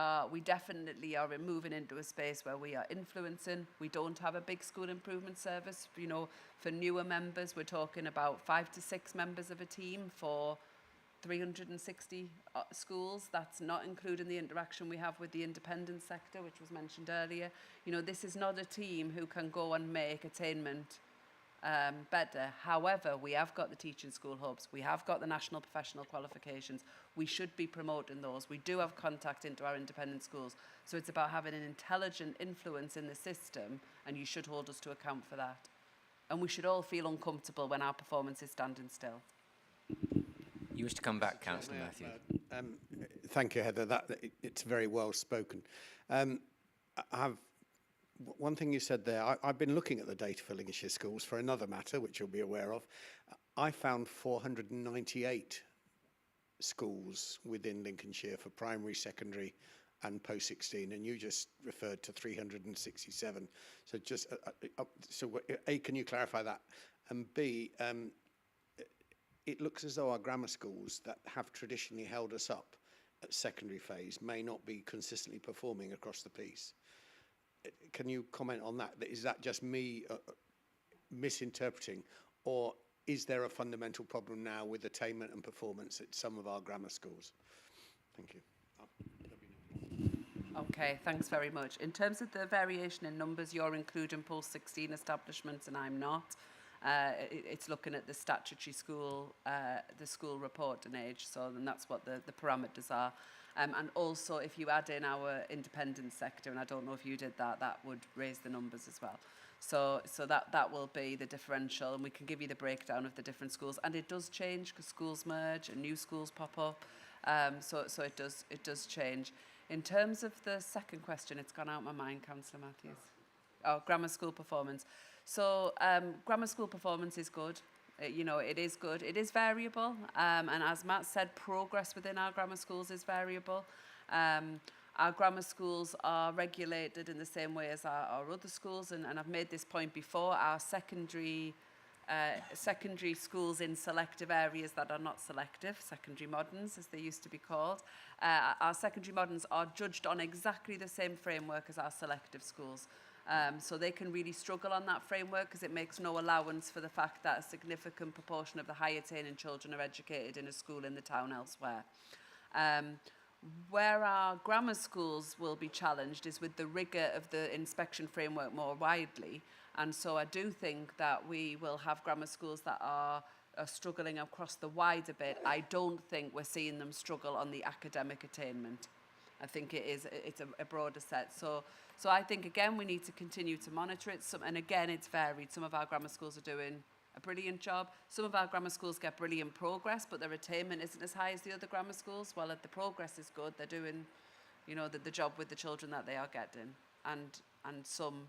definitely are moving into a space where we are influencing. We don't have a big school improvement service. You know, for newer members, we're talking about 5 to 6 members of a team for 360 schools. That's not including the interaction we have with the independent sector, which was mentioned earlier. You know, this is not a team who can go and make attainment better. However, we have got the teaching school hubs. We have got the national professional qualifications. We should be promoting those. We do have contact into our independent schools. So it's about having an intelligent influence in the system, and you should hold us to account for that. And we should all feel uncomfortable when our performance is standing still. You wish to come back, Councillor Matthews. Thank you, Heather. It's very well spoken. I have one thing you said there. I've been looking at the data for Lincolnshire schools for another matter, which you'll be aware of. I found 498 schools within Lincolnshire for primary, secondary and post-16, and you just referred to 367. So just, A, can you clarify that? And B, it looks as though our grammar schools that have traditionally held us up at secondary phase may not be consistently performing across the piece. Can you comment on that? Is that just me misinterpreting, or is there a fundamental problem now with attainment and performance at some of our grammar schools? Thank you. Okay, thanks very much. In terms of the variation in numbers, you're including post-16 establishments and I'm not. It's looking at the statutory school, the school reporting age, so then that's what the parameters are. And also, if you add in our independent sector, and I don't know if you did that, that would raise the numbers as well. So that will be the differential, and we can give you the breakdown of the different schools. And it does change because schools merge and new schools pop up. So it does change. In terms of the second question, it's gone out of my mind, Councillor Matthews. Oh, grammar school performance. So grammar school performance is good. You know, it is good. It is variable. And as Matt said, progress within our grammar schools is variable. Our grammar schools are regulated in the same way as our other schools. And I've made this point before. Our secondary schools in selective areas that are not selective, secondary moderns as they used to be called, our secondary moderns are judged on exactly the same framework as our selective schools. So they can really struggle on that framework because it makes no allowance for the fact that a significant proportion of the high attaining children are educated in a school in the town elsewhere. Where our grammar schools will be challenged is with the rigour of the inspection framework more widely. And so I do think that we will have grammar schools that are struggling across the wider bit. I don't think we're seeing them struggle on the academic attainment. I think it's a broader set. So I think, again, we need to continue to monitor it. And again, it's varied. Some of our grammar schools are doing a brilliant job. Some of our grammar schools get brilliant progress, but their attainment isn't as high as the other grammar schools. Well, if the progress is good, they're doing, you know, the job with the children that they are getting. And some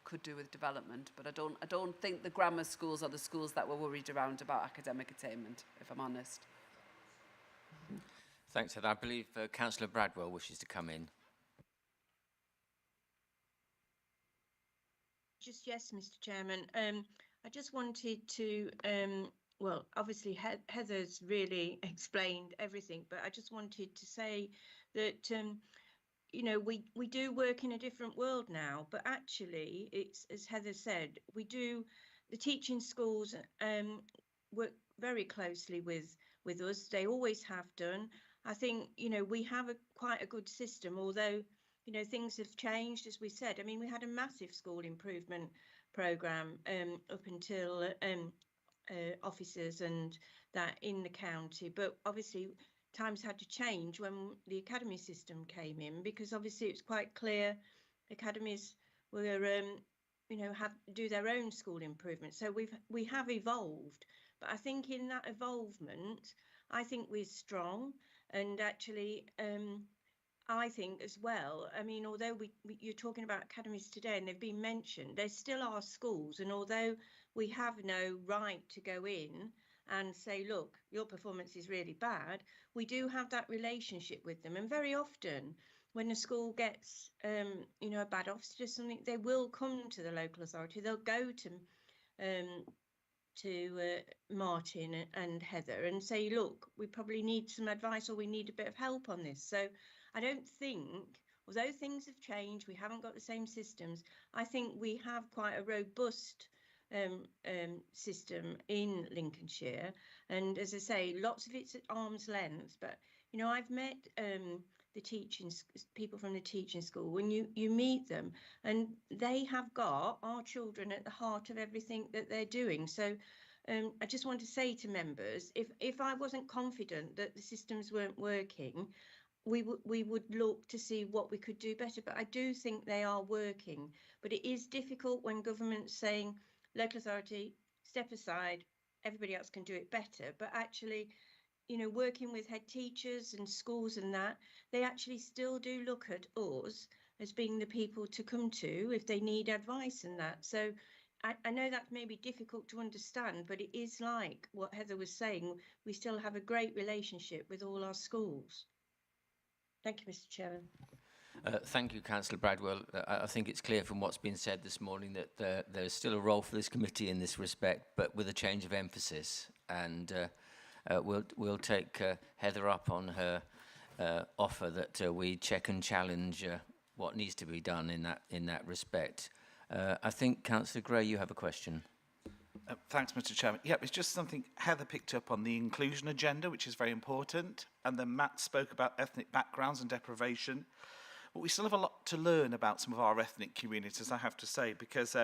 could do with development. But I don't think the grammar schools are the schools that we're worried around about academic attainment, if I'm honest. Thanks, Heather. I believe Councillor Bradwell wishes to come in. Just yes, Mr. Chairman. I just wanted to, well, obviously Heather's really explained everything, but I just wanted to say that, you know, we do work in a different world now, but actually it's, as Heather said, the teaching schools work very closely with us. They always have done. I think, you know, we have quite a good system, although, you know, things have changed, as we said. I mean, we had a massive school improvement programme up until officers and that in the county. But obviously, times had to change when the academy system came in, because obviously it's quite clear academies were, you know, do their own school improvement. So we have evolved. But I think in that evolvement, I think we're strong. And actually, I think as well, I mean, although you're talking about academies today and they've been mentioned, there still are schools. And although we have no right to go in and say, look, your performance is really bad, we do have that relationship with them. And very often when a school gets, you know, a bad officer or something, they will come to the local authority. They'll go to to Martin and Heather and say, look, we probably need some advice or we need a bit of help on this. So I don't think, although things have changed, we haven't got the same systems, I think we have quite a robust system in Lincolnshire. And as I say, lots of it's at arm's length. But, you know, I've met the people from the teaching school, when you meet them, and they have got our children at the heart of everything that they're doing. So I just want to say to members, if I wasn't confident that the systems weren't working, we would look to see what we could do better. But I do think they are working. But it is difficult when government's saying, local authority, step aside, everybody else can do it better. But actually, you know, working with head teachers and schools and that, they actually still do look at us as being the people to come to if they need advice and that. So I know that may be difficult to understand, but it is like what Heather was saying, we still have a great relationship with all our schools. Thank you, Mr. Chairman. Thank you, Councillor Bradwell. I think it's clear from what's been said this morning that there's still a role for this committee in this respect, but with a change of emphasis. And we'll take Heather up on her offer that we check and challenge what needs to be done in that respect. I think, Councillor Gray, you have a question. Thanks, Mr. Chairman. Yeah, it's just something Heather picked up on the inclusion agenda, which is very important. And then Matt spoke about ethnic backgrounds and deprivation. But we still have a lot to learn about some of our ethnic communities, I have to say, because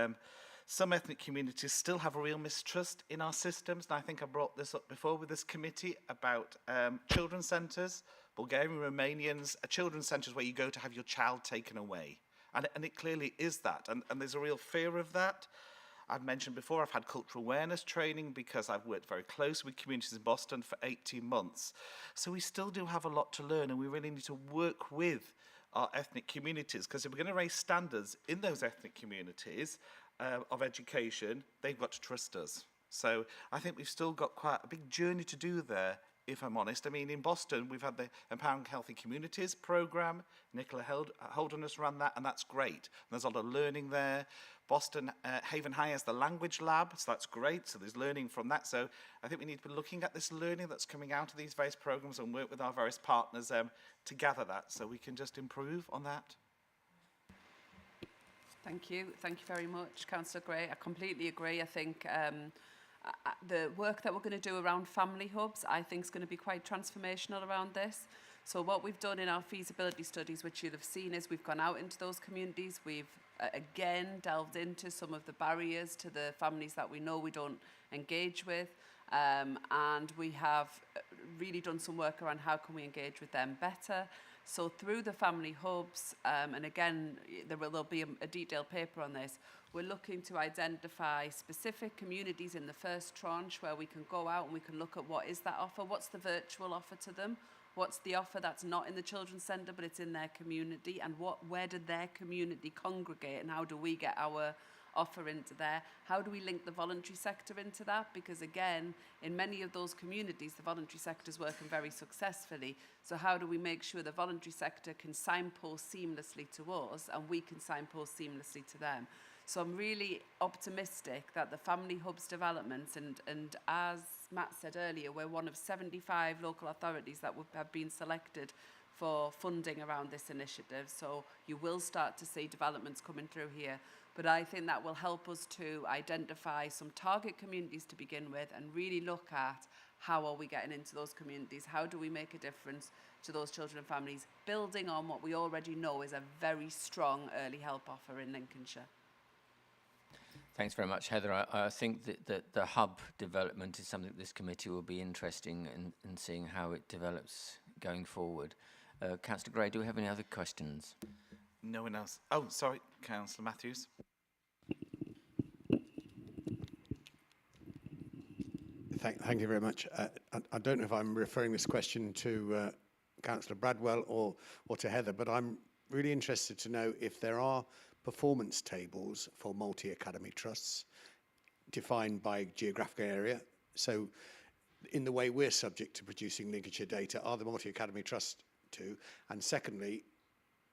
some ethnic communities still have a real mistrust in our systems. And I think I brought this up before with this committee about children's centres, Bulgarian, Romanians, children's centres where you go to have your child taken away. And it clearly is that. And there's a real fear of that. I've mentioned before, I've had cultural awareness training because I've worked very close with communities in Boston for 18 months. So we still do have a lot to learn, and we really need to work with our ethnic communities, because if we're going to raise standards in those ethnic communities of education, they've got to trust us. So I think we've still got quite a big journey to do there, if I'm honest. I mean, in Boston, we've had the Empowering Healthy Communities programme. Nicola Holderness ran that, and that's great. And there's a lot of learning there. Boston Haven High has the language lab, so that's great. So there's learning from that. So I think we need to be looking at this learning that's coming out of these various programmes and work with our various partners to gather that, so we can just improve on that. Thank you very much, Councillor Gray. I completely agree. I think the work that we're going to do around family hubs, I think is going to be quite transformational around this. So what we've done in our feasibility studies, which you'll have seen, is we've gone out into those communities. We've again delved into some of the barriers to the families that we know we don't engage with, and we have really done some work around how can we engage with them better. So through the family hubs, and again there'll be a detailed paper on this, we're looking to identify specific communities in the first tranche where we can go out and we can look at what is that offer, what's the virtual offer to them, what's the offer that's not in the children's centre but it's in their community, and where did their community congregate, and how do we get our offer into there? How do we link the voluntary sector into that? Because again, in many of those communities, the voluntary sector is working very successfully. So how do we make sure the voluntary sector can signpost seamlessly to us and we can signpost seamlessly to them? So I'm really optimistic that the family hubs developments, and as Matt said earlier, we're one of 75 local authorities that have been selected for funding around this initiative. So you will start to see developments coming through here. But I think that will help us to identify some target communities to begin with and really look at how are we getting into those communities, how do we make a difference to those children and families, building on what we already know is a very strong early help offer in Lincolnshire. Thanks very much, Heather. I think that the hub development is something this committee will be interested in seeing how it develops going forward. Councillor Gray, do we have any other questions? No one else. Oh, sorry, Councillor Matthews. Thank you very much. I don't know if I'm referring this question to Councillor Bradwell or to Heather, but I'm really interested to know if there are performance tables for multi-academy trusts defined by geographical area. So in the way we're subject to producing Lincolnshire data, are the multi-academy trusts too? And secondly,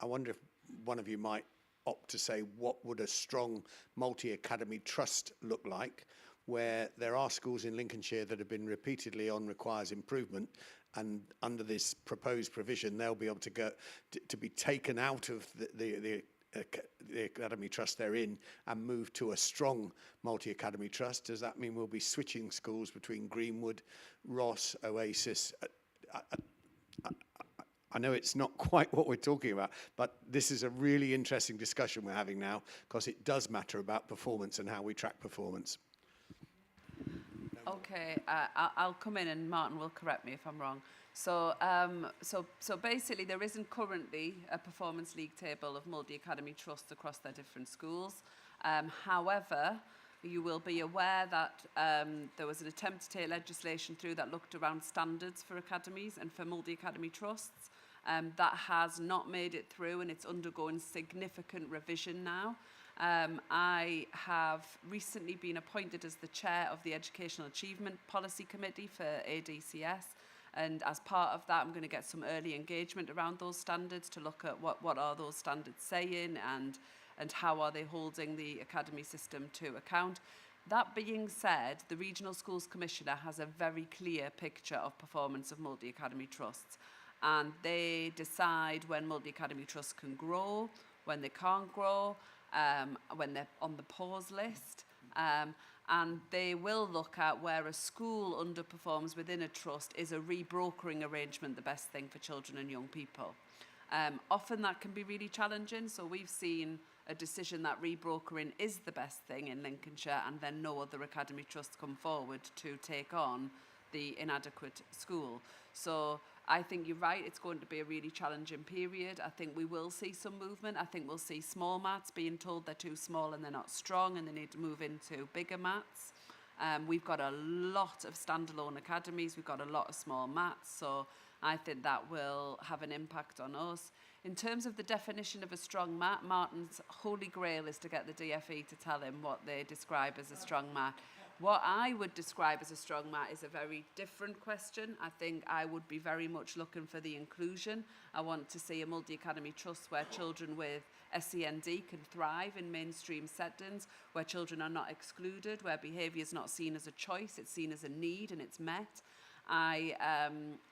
I wonder if one of you might opt to say what would a strong multi-academy trust look like? where there are schools in Lincolnshire that have been repeatedly on requires improvement, and under this proposed provision, they'll be able to go to be taken out of the academy trust they're in and move to a strong multi-academy trust. Does that mean we'll be switching schools between Greenwood, Ross, Oasis? I know it's not quite what we're talking about, but this is a really interesting discussion we're having now, because it does matter about performance and how we track performance. Okay, I'll come in and Martin will correct me if I'm wrong. So basically there isn't currently a performance league table of multi-academy trusts across their different schools. However, you will be aware that there was an attempt to take legislation through that looked around standards for academies and for multi-academy trusts. That has not made it through, and it's undergoing significant revision now. I have recently been appointed as the chair of the Educational Achievement Policy Committee for ADCS, and as part of that I'm going to get some early engagement around those standards to look at what are those standards saying and how are they holding the academy system to account. That being said, the Regional Schools Commissioner has a very clear picture of performance of multi-academy trusts, and they decide when multi-academy trusts can grow, when they can't grow, when they're on the pause list, and they will look at where a school underperforms within a trust. Is a rebrokering arrangement the best thing for children and young people? Often that can be really challenging, so we've seen a decision that rebrokering is the best thing in Lincolnshire, and then no other academy trusts come forward to take on the inadequate school. So I think you're right, it's going to be a really challenging period. I think we will see some movement. I think we'll see small mats being told they're too small and they're not strong and they need to move into bigger mats. We've got a lot of standalone academies, we've got a lot of small mats, so I think that will have an impact on us. In terms of the definition of a strong mat, Martin's holy grail is to get the DFE to tell him what they describe as a strong mat. What I would describe as a strong mat is a very different question. I think I would be very much looking for the inclusion. I want to see a multi-academy trust where children with SEND can thrive in mainstream settings, where children are not excluded, where behaviour is not seen as a choice, it's seen as a need and it's met. I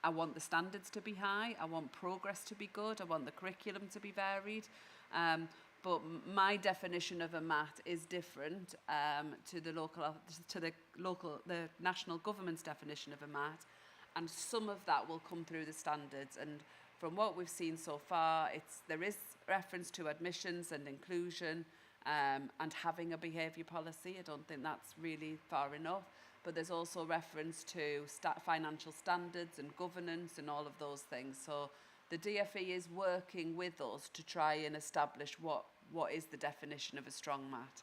want the standards to be high, I want progress to be good, I want the curriculum to be varied. But my definition of a mat is different to the national government's definition of a mat, and some of that will come through the standards. And from what we've seen so far, there is reference to admissions and inclusion and having a behaviour policy. I don't think that's really far enough. But there's also reference to financial standards and governance and all of those things. So the DFE is working with us to try and establish what is the definition of a strong mat.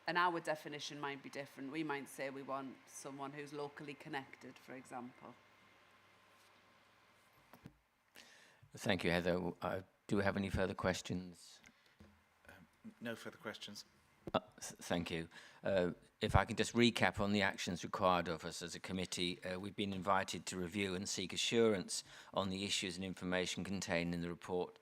And our definition might be different. We might say we want someone who's locally connected, for example. Thank you, Heather. Do we have any further questions? No further questions. Thank you. If I can just recap on the actions required of us as a committee, we've been invited to review and seek assurance on the issues and information contained in the report.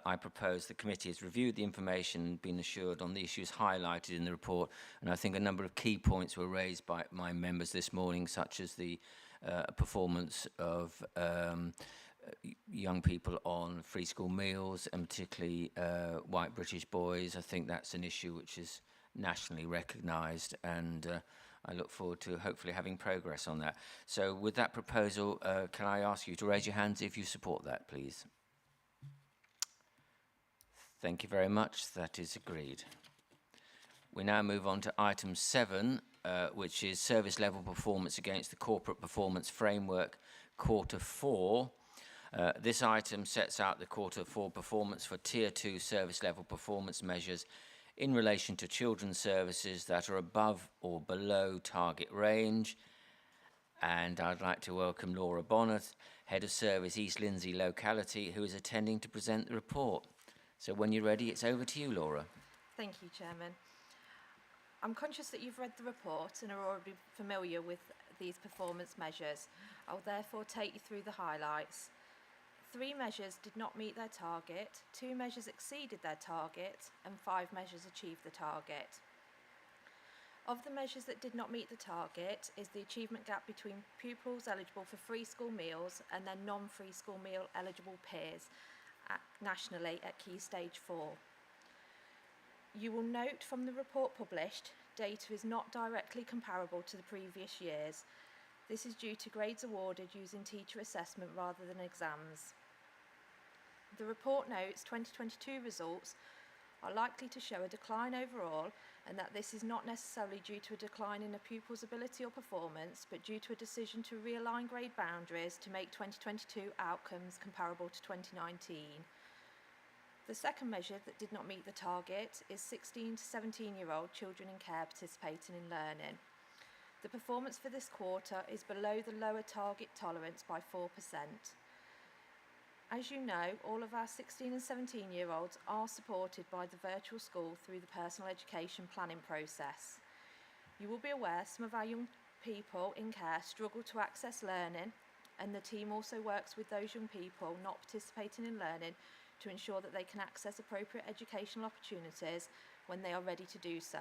I propose the committee has reviewed the information and been assured on the issues highlighted in the report, and I think a number of key points were raised by my members this morning, such as the performance of young people on free school meals, and particularly white British boys. I think that's an issue which is nationally recognised, and I look forward to hopefully having progress on that. So with that proposal, can I ask you to raise your hands if you support that, please? Thank you very much. That is agreed. We now move on to item 7, which is service level performance against the corporate performance framework, quarter 4. This item sets out the quarter 4 performance for tier 2 service level performance measures in relation to children's services that are above or below target range. And I'd like to welcome Laura Bonnet, Head of Service East Lindsey Locality, who is attending to present the report. So when you're ready, it's over to you, Laura. Thank you, Chairman. I'm conscious that you've read the report and are already familiar with these performance measures. I'll therefore take you through the highlights. 3 measures did not meet their target, 2 measures exceeded their target, and 5 measures achieved the target. Of the measures that did not meet the target is the achievement gap between pupils eligible for free school meals and their non-free school meal eligible peers nationally at Key Stage 4. You will note from the report published, data is not directly comparable to the previous years. This is due to grades awarded using teacher assessment rather than exams. The report notes 2022 results are likely to show a decline overall, and that this is not necessarily due to a decline in a pupil's ability or performance, but due to a decision to realign grade boundaries to make 2022 outcomes comparable to 2019. The second measure that did not meet the target is 16 to 17-year-old children in care participating in learning. The performance for this quarter is below the lower target tolerance by 4%. As you know, all of our 16 and 17-year-olds are supported by the virtual school through the personal education planning process. You will be aware some of our young people in care struggle to access learning, and the team also works with those young people not participating in learning to ensure that they can access appropriate educational opportunities when they are ready to do so.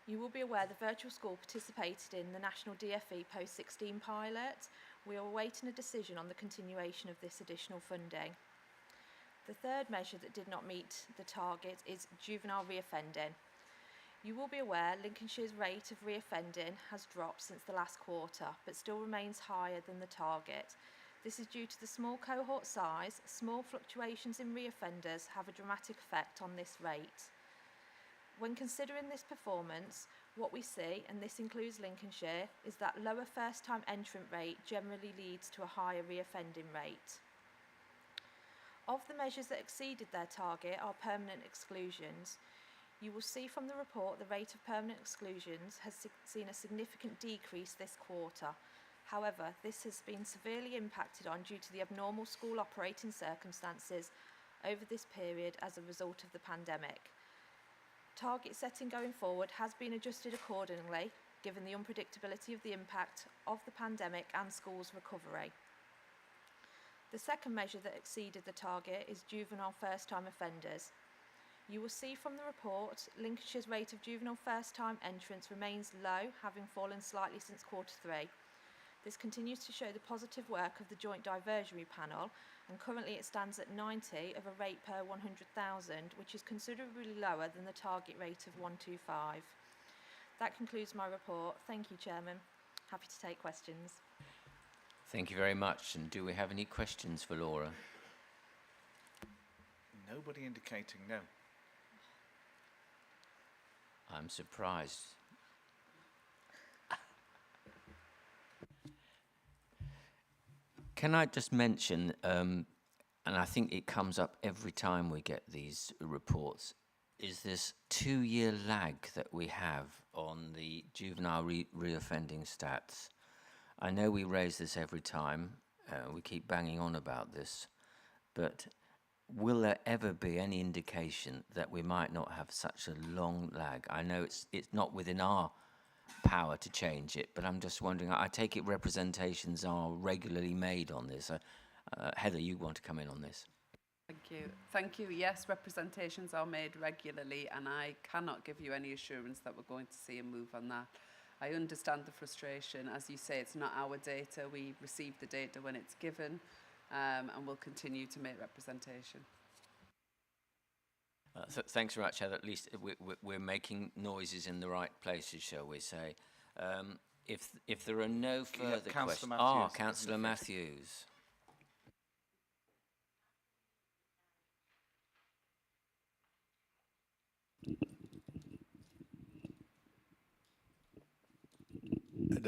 You will be aware the virtual school participated in the National DFE Post-16 pilot. We are awaiting a decision on the continuation of this additional funding. The third measure that did not meet the target is juvenile reoffending. You will be aware Lincolnshire's rate of reoffending has dropped since the last quarter, but still remains higher than the target. This is due to the small cohort size. Small fluctuations in reoffenders have a dramatic effect on this rate. When considering this performance, what we see, and this includes Lincolnshire, is that lower first-time entrant rate generally leads to a higher reoffending rate. Of the measures that exceeded their target are permanent exclusions. You will see from the report the rate of permanent exclusions has seen a significant decrease this quarter. However, this has been severely impacted on due to the abnormal school operating circumstances over this period as a result of the pandemic. Target setting going forward has been adjusted accordingly, given the unpredictability of the impact of the pandemic and schools' recovery. The second measure that exceeded the target is juvenile first-time offenders. You will see from the report, Lincolnshire's rate of juvenile first-time entrants remains low, having fallen slightly since Q3. This continues to show the positive work of the Joint Diversionary Panel, and currently it stands at 90 of a rate per 100,000, which is considerably lower than the target rate of 125. That concludes my report. Thank you, Chairman. Happy to take questions. Thank you very much. And do we have any questions for Laura? Nobody indicating no. I'm surprised. Can I just mention, and I think it comes up every time we get these reports, is this 2-year lag that we have on the juvenile reoffending stats. I know we raise this every time, we keep banging on about this, but will there ever be any indication that we might not have such a long lag? I know it's not within our power to change it, but I'm just wondering, I take it representations are regularly made on this. Heather, you want to come in on this? Thank you. Thank you. Yes, representations are made regularly, and I cannot give you any assurance that we're going to see a move on that. I understand the frustration. As you say, it's not our data. We receive the data when it's given, and we'll continue to make representation. Thanks very much, Heather. At least we're making noises in the right places, shall we say. If there are no further questions... Councillor Matthews.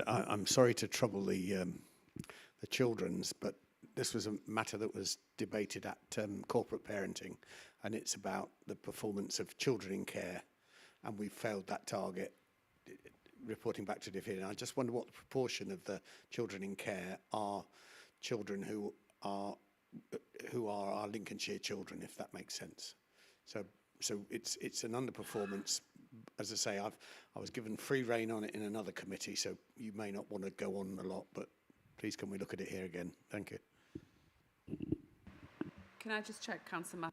I'm sorry to trouble the children's, but this was a matter that was debated at corporate parenting, and it's about the performance of children in care, and we failed that target, reporting back to Deprivation. I just wonder what the proportion of the children in care are children who are our Lincolnshire children, if that makes sense. So it's an underperformance. As I say, I was given free rein on it in another committee, so you may not want to go on a lot, but please can we look at it here again? Thank you. Can I just check, Councillor Matthews?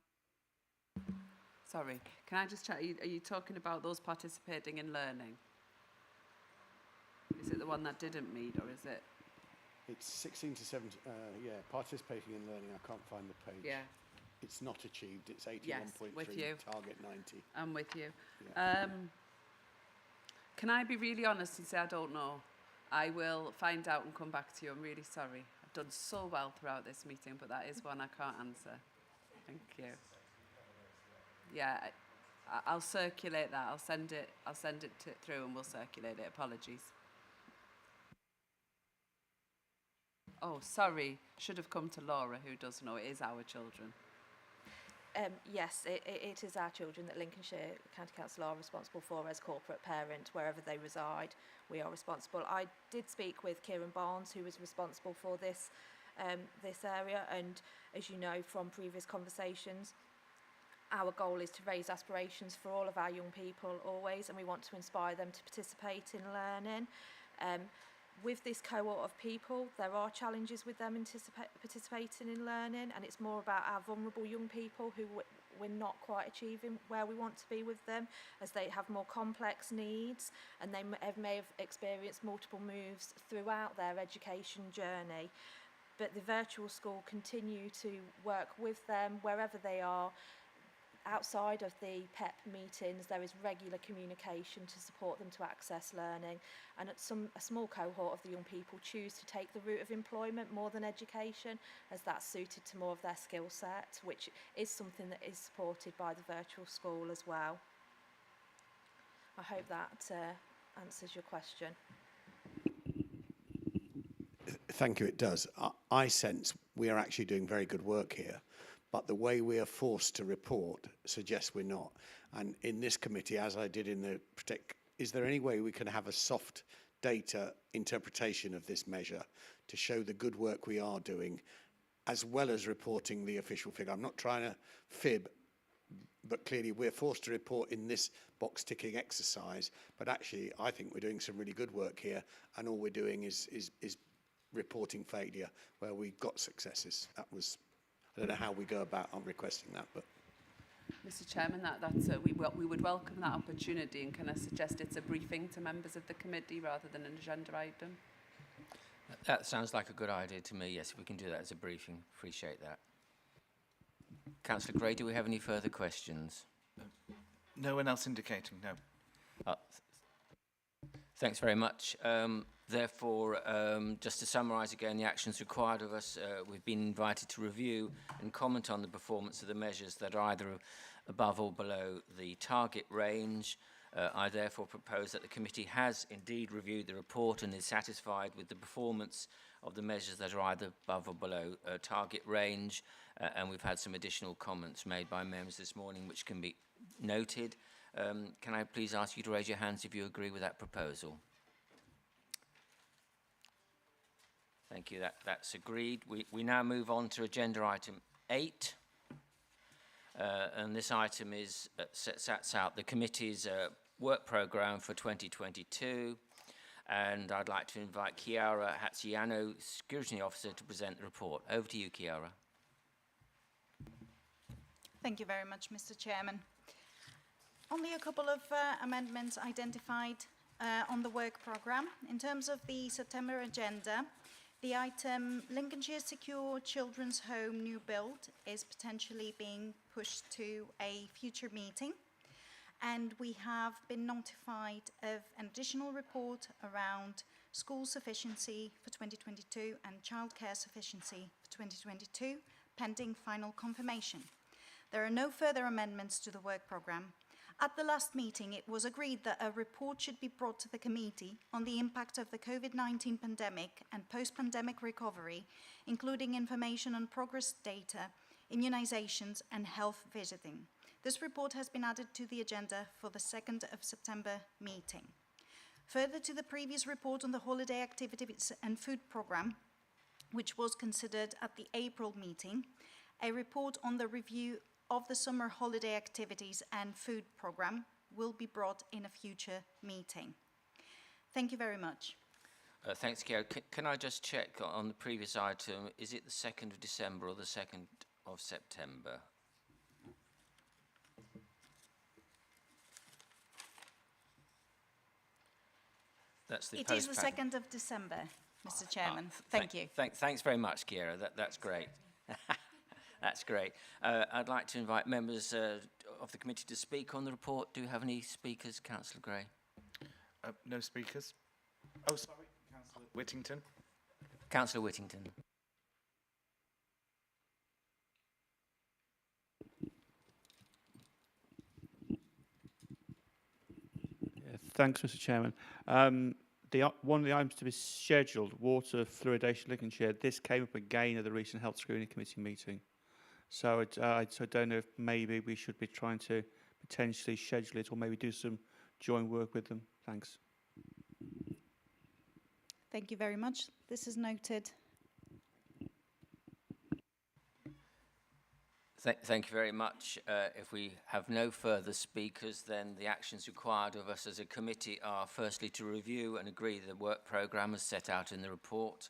Sorry, can I just check, are you talking about those participating in learning? Is it the one that didn't meet, or is it? It's 16 to 17, yeah, participating in learning. I can't find the page. Yeah. It's not achieved. It's 81.3, Yes, with you. target 90. I'm with you. Yeah. Can I be really honest and say I don't know? I will find out and come back to you. I'm really sorry. I've done so well throughout this meeting, but that is one I can't answer. Thank you. Yeah, I'll circulate that. I'll send it through and we'll circulate it. Apologies. Oh, sorry. Should have come to Laura, who does know. It is our children. Yes, it is our children that Lincolnshire County Council are responsible for as corporate parent, wherever they reside. We are responsible. I did speak with Kieran Barnes, who is responsible for this area, and as you know from previous conversations, our goal is to raise aspirations for all of our young people always, and we want to inspire them to participate in learning. With this cohort of people, there are challenges with them participating in learning, and it's more about our vulnerable young people who we're not quite achieving where we want to be with them, as they have more complex needs and they may have experienced multiple moves throughout their education journey. But the virtual school continue to work with them wherever they are. Outside of the PEP meetings, there is regular communication to support them to access learning, and a small cohort of the young people choose to take the route of employment more than education, as that's suited to more of their skill set, which is something that is supported by the virtual school as well. I hope that answers your question. Thank you, it does. I sense we are actually doing very good work here, but the way we are forced to report suggests we're not. And in this committee, as I did in the Protect, is there any way we can have a soft data interpretation of this measure to show the good work we are doing, as well as reporting the official figure? I'm not trying to fib, but clearly we're forced to report in this box ticking exercise, but actually I think we're doing some really good work here, and all we're doing is reporting failure where we got successes. That was, I don't know how we go about on requesting that, but. Mr. Chairman, we would welcome that opportunity, and can I suggest it's a briefing to members of the committee rather than an agenda item? That sounds like a good idea to me. Yes, if we can do that as a briefing, appreciate that. Councillor Gray, do we have any further questions? No one else indicating, no. Thanks very much. Therefore, just to summarise again the actions required of us, we've been invited to review and comment on the performance of the measures that are either above or below the target range. I therefore propose that the committee has indeed reviewed the report and is satisfied with the performance of the measures that are either above or below target range, and we've had some additional comments made by members this morning which can be noted. Can I please ask you to raise your hands if you agree with that proposal? Thank you, that's agreed. We now move on to agenda item 8. And this item is sets out the committee's work programme for 2022. And I'd like to invite Chiara Hatziano, Scrutiny Officer, to present the report. Over to you, Chiara. Thank you very much, Mr. Chairman. Only a couple of amendments identified on the work programme. In terms of the September agenda, the item Lincolnshire Secure Children's Home New Build is potentially being pushed to a future meeting, and we have been notified of an additional report around school sufficiency for 2022 and childcare sufficiency for 2022 pending final confirmation. There are no further amendments to the work programme. At the last meeting, it was agreed that a report should be brought to the committee on the impact of the COVID-19 pandemic and post-pandemic recovery, including information on progress data, immunisations and health visiting. This report has been added to the agenda for the 2nd of September meeting. Further to the previous report on the holiday activities and food programme, which was considered at the April meeting, a report on the review of the summer holiday activities and food programme will be brought in a future meeting. Thank you very much. Thanks, Chiara. Can I just check on the previous item, is it the 2nd of December or the 2nd of September? That's the It is the post-pattern. 2nd of December, Mr. Chairman. Thank you. Thanks very much, Kiera. That's great. That's great. I'd like to invite members of the committee to speak on the report. Do you have any speakers, Councillor Gray? No speakers. Oh, sorry, Councillor Whittington. Councillor Whittington. Thanks, Mr. Chairman. One of the items to be scheduled, water fluoridation Lincolnshire, this came up again at the recent Health Scrutiny Committee meeting. So I don't know if maybe we should be trying to potentially schedule it or maybe do some joint work with them. Thanks. Thank you very much. This is noted. Thank you very much. If we have no further speakers, then the actions required of us as a committee are firstly to review and agree the work programme as set out in the report,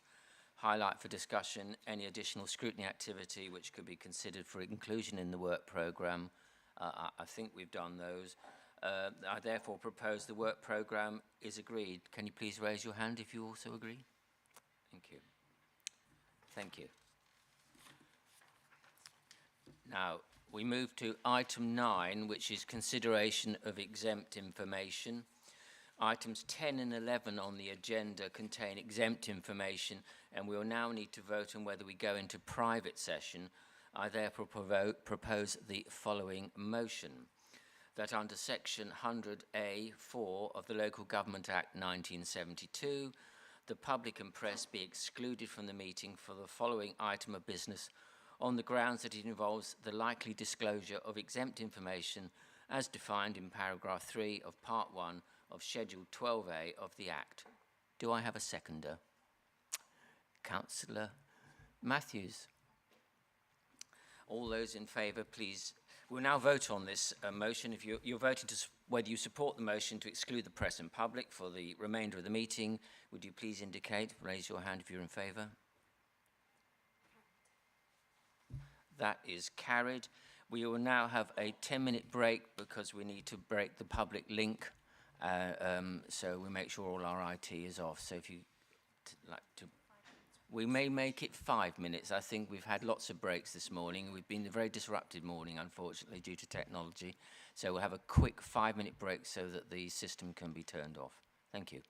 highlight for discussion any additional scrutiny activity which could be considered for inclusion in the work programme. I think we've done those. I therefore propose the work programme is agreed. Can you please raise your hand if you also agree? Thank you. Thank you. Now, we move to item 9, which is consideration of exempt information. Items 10 and 11 on the agenda contain exempt information, and we will now need to vote on whether we go into private session. I therefore propose the following motion: that under section 100A(4) of the Local Government Act 1972, the public and press be excluded from the meeting for the following item of business on the grounds that it involves the likely disclosure of exempt information as defined in paragraph 3 of part 1 of schedule 12A of the Act. Do I have a seconder? Councillor Matthews. All those in favour, please. We'll now vote on this motion. If you're voting to whether you support the motion to exclude the press and public for the remainder of the meeting, would you please indicate, raise your hand if you're in favour. That is carried. We will now have a 10-minute break because we need to break the public link, so we make sure all our IT is off. So if you like to, we may make it 5 minutes. I think we've had lots of breaks this morning. We've been a very disrupted morning, unfortunately, due to technology. So we'll have a quick 5-minute break so that the system can be turned off. Thank you.